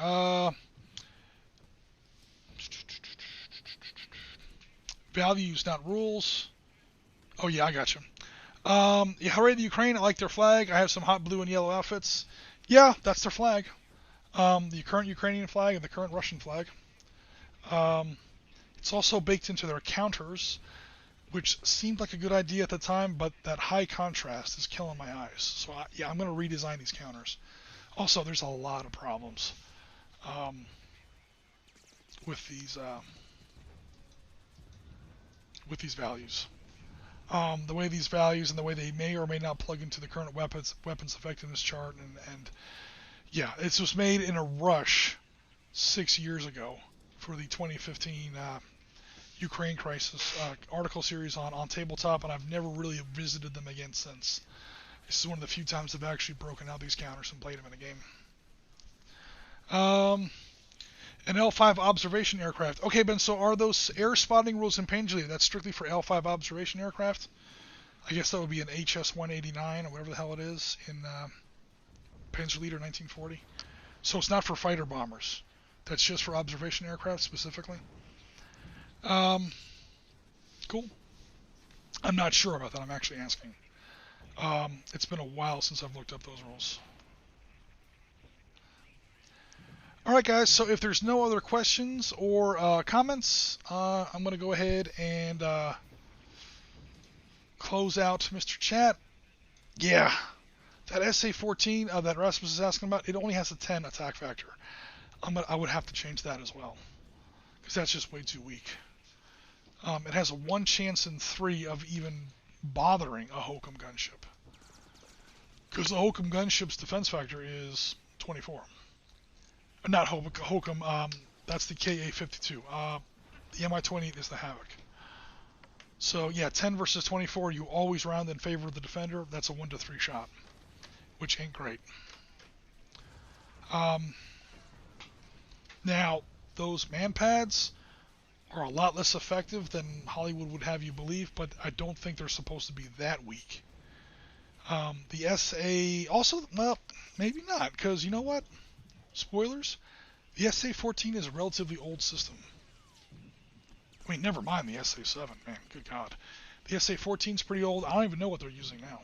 Values, not rules. Oh, yeah, I got you. Yeah, hooray to Ukraine. I like their flag. I have some hot blue and yellow outfits. Yeah, that's their flag. The current Ukrainian flag and the current Russian flag. It's also baked into their counters, which seemed like a good idea at the time, but that high contrast is killing my eyes. So, yeah, I'm going to redesign these counters. Also, there's a lot of problems with these values. The way these values and the way they may or may not plug into the current weapons effectiveness chart, and yeah, this was made in a rush 6 years ago for the 2015 Ukraine crisis article series on tabletop, and I've never really visited them again since. This is one of the few times I've actually broken out these counters and played them in a game. An L5 observation aircraft. Okay, Ben, so are those air spotting rules in Panzer Leader? That's strictly for L5 observation aircraft? I guess that would be an HS-189 or whatever the hell it is in Panzer Leader 1940. So it's not for fighter bombers. That's just for observation aircraft specifically. Cool. I'm not sure about that. I'm actually asking. It's been a while since I've looked up those rules. Alright guys, so if there's no other questions or comments, I'm going to go ahead and close out Mr. Chat. Yeah, that SA-14 that Rasmus is asking about, it only has a 10 attack factor. I would have to change that as well, because that's just way too weak. It has a 1 chance in 3 of even bothering a Hokum gunship, because the Hokum gunship's defense factor is 24. Not Hokum, that's the KA-52. The Mi-28 is the Havoc. So yeah, 10 versus 24, you always round in favor of the defender. That's a 1-3 shot, which ain't great. Now, those man pads are a lot less effective than Hollywood would have you believe, but I don't think they're supposed to be that weak. The SA also, well, maybe not, because you know what? Spoilers, the SA-14 is a relatively old system. I mean, never mind the SA-7, man, good God. The SA-14 is pretty old. I don't even know what they're using now.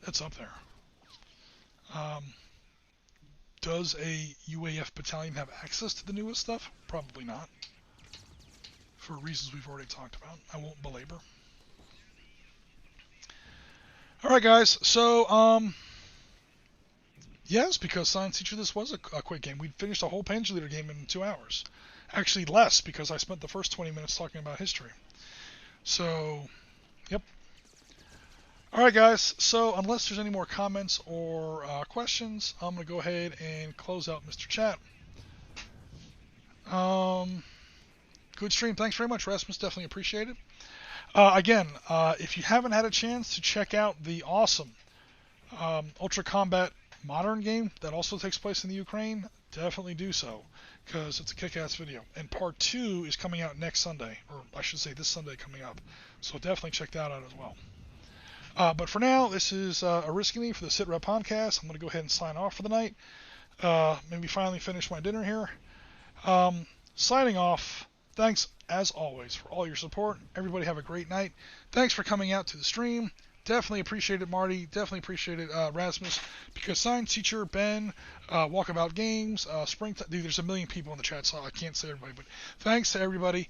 It's up there. Does a UAF battalion have access to the newest stuff? Probably not. For reasons we've already talked about. I won't belabor. Alright guys, so, yes, because Science Teacher, this was a quick game. We finished a whole Panzer Leader game in 2 hours. Actually less, because I spent the first 20 minutes talking about history. So, yep. Alright guys, so unless there's any more comments or questions, I'm going to go ahead and close out Mr. Chat. Good stream. Thanks very much, Rasmus. Definitely appreciate it. Again, if you haven't had a chance to check out the awesome Ultra Combat Modern game that also takes place in the Ukraine, definitely do so, because it's a kick-ass video. And part 2 is coming out next Sunday, or I should say this Sunday coming up. So definitely check that out as well. But for now, this is Ariskany for the Sitrep podcast. I'm going to go ahead and sign off for the night. Maybe finally finish my dinner here. Signing off. Thanks, as always, for all your support. Everybody have a great night. Thanks for coming out to the stream. Definitely appreciate it, Marty. Definitely appreciate it, Rasmus. Because Science Teacher, Ben, Walkabout Games, Springtime. Dude, there's a million people in the chat, so I can't say everybody. But thanks to everybody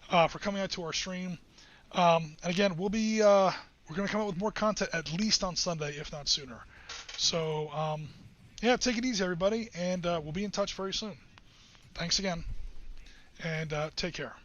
for coming out to our stream. And again, we're going to come out with more content at least on Sunday, if not sooner. So, yeah, take it easy, everybody. And we'll be in touch very soon. Thanks again. And take care.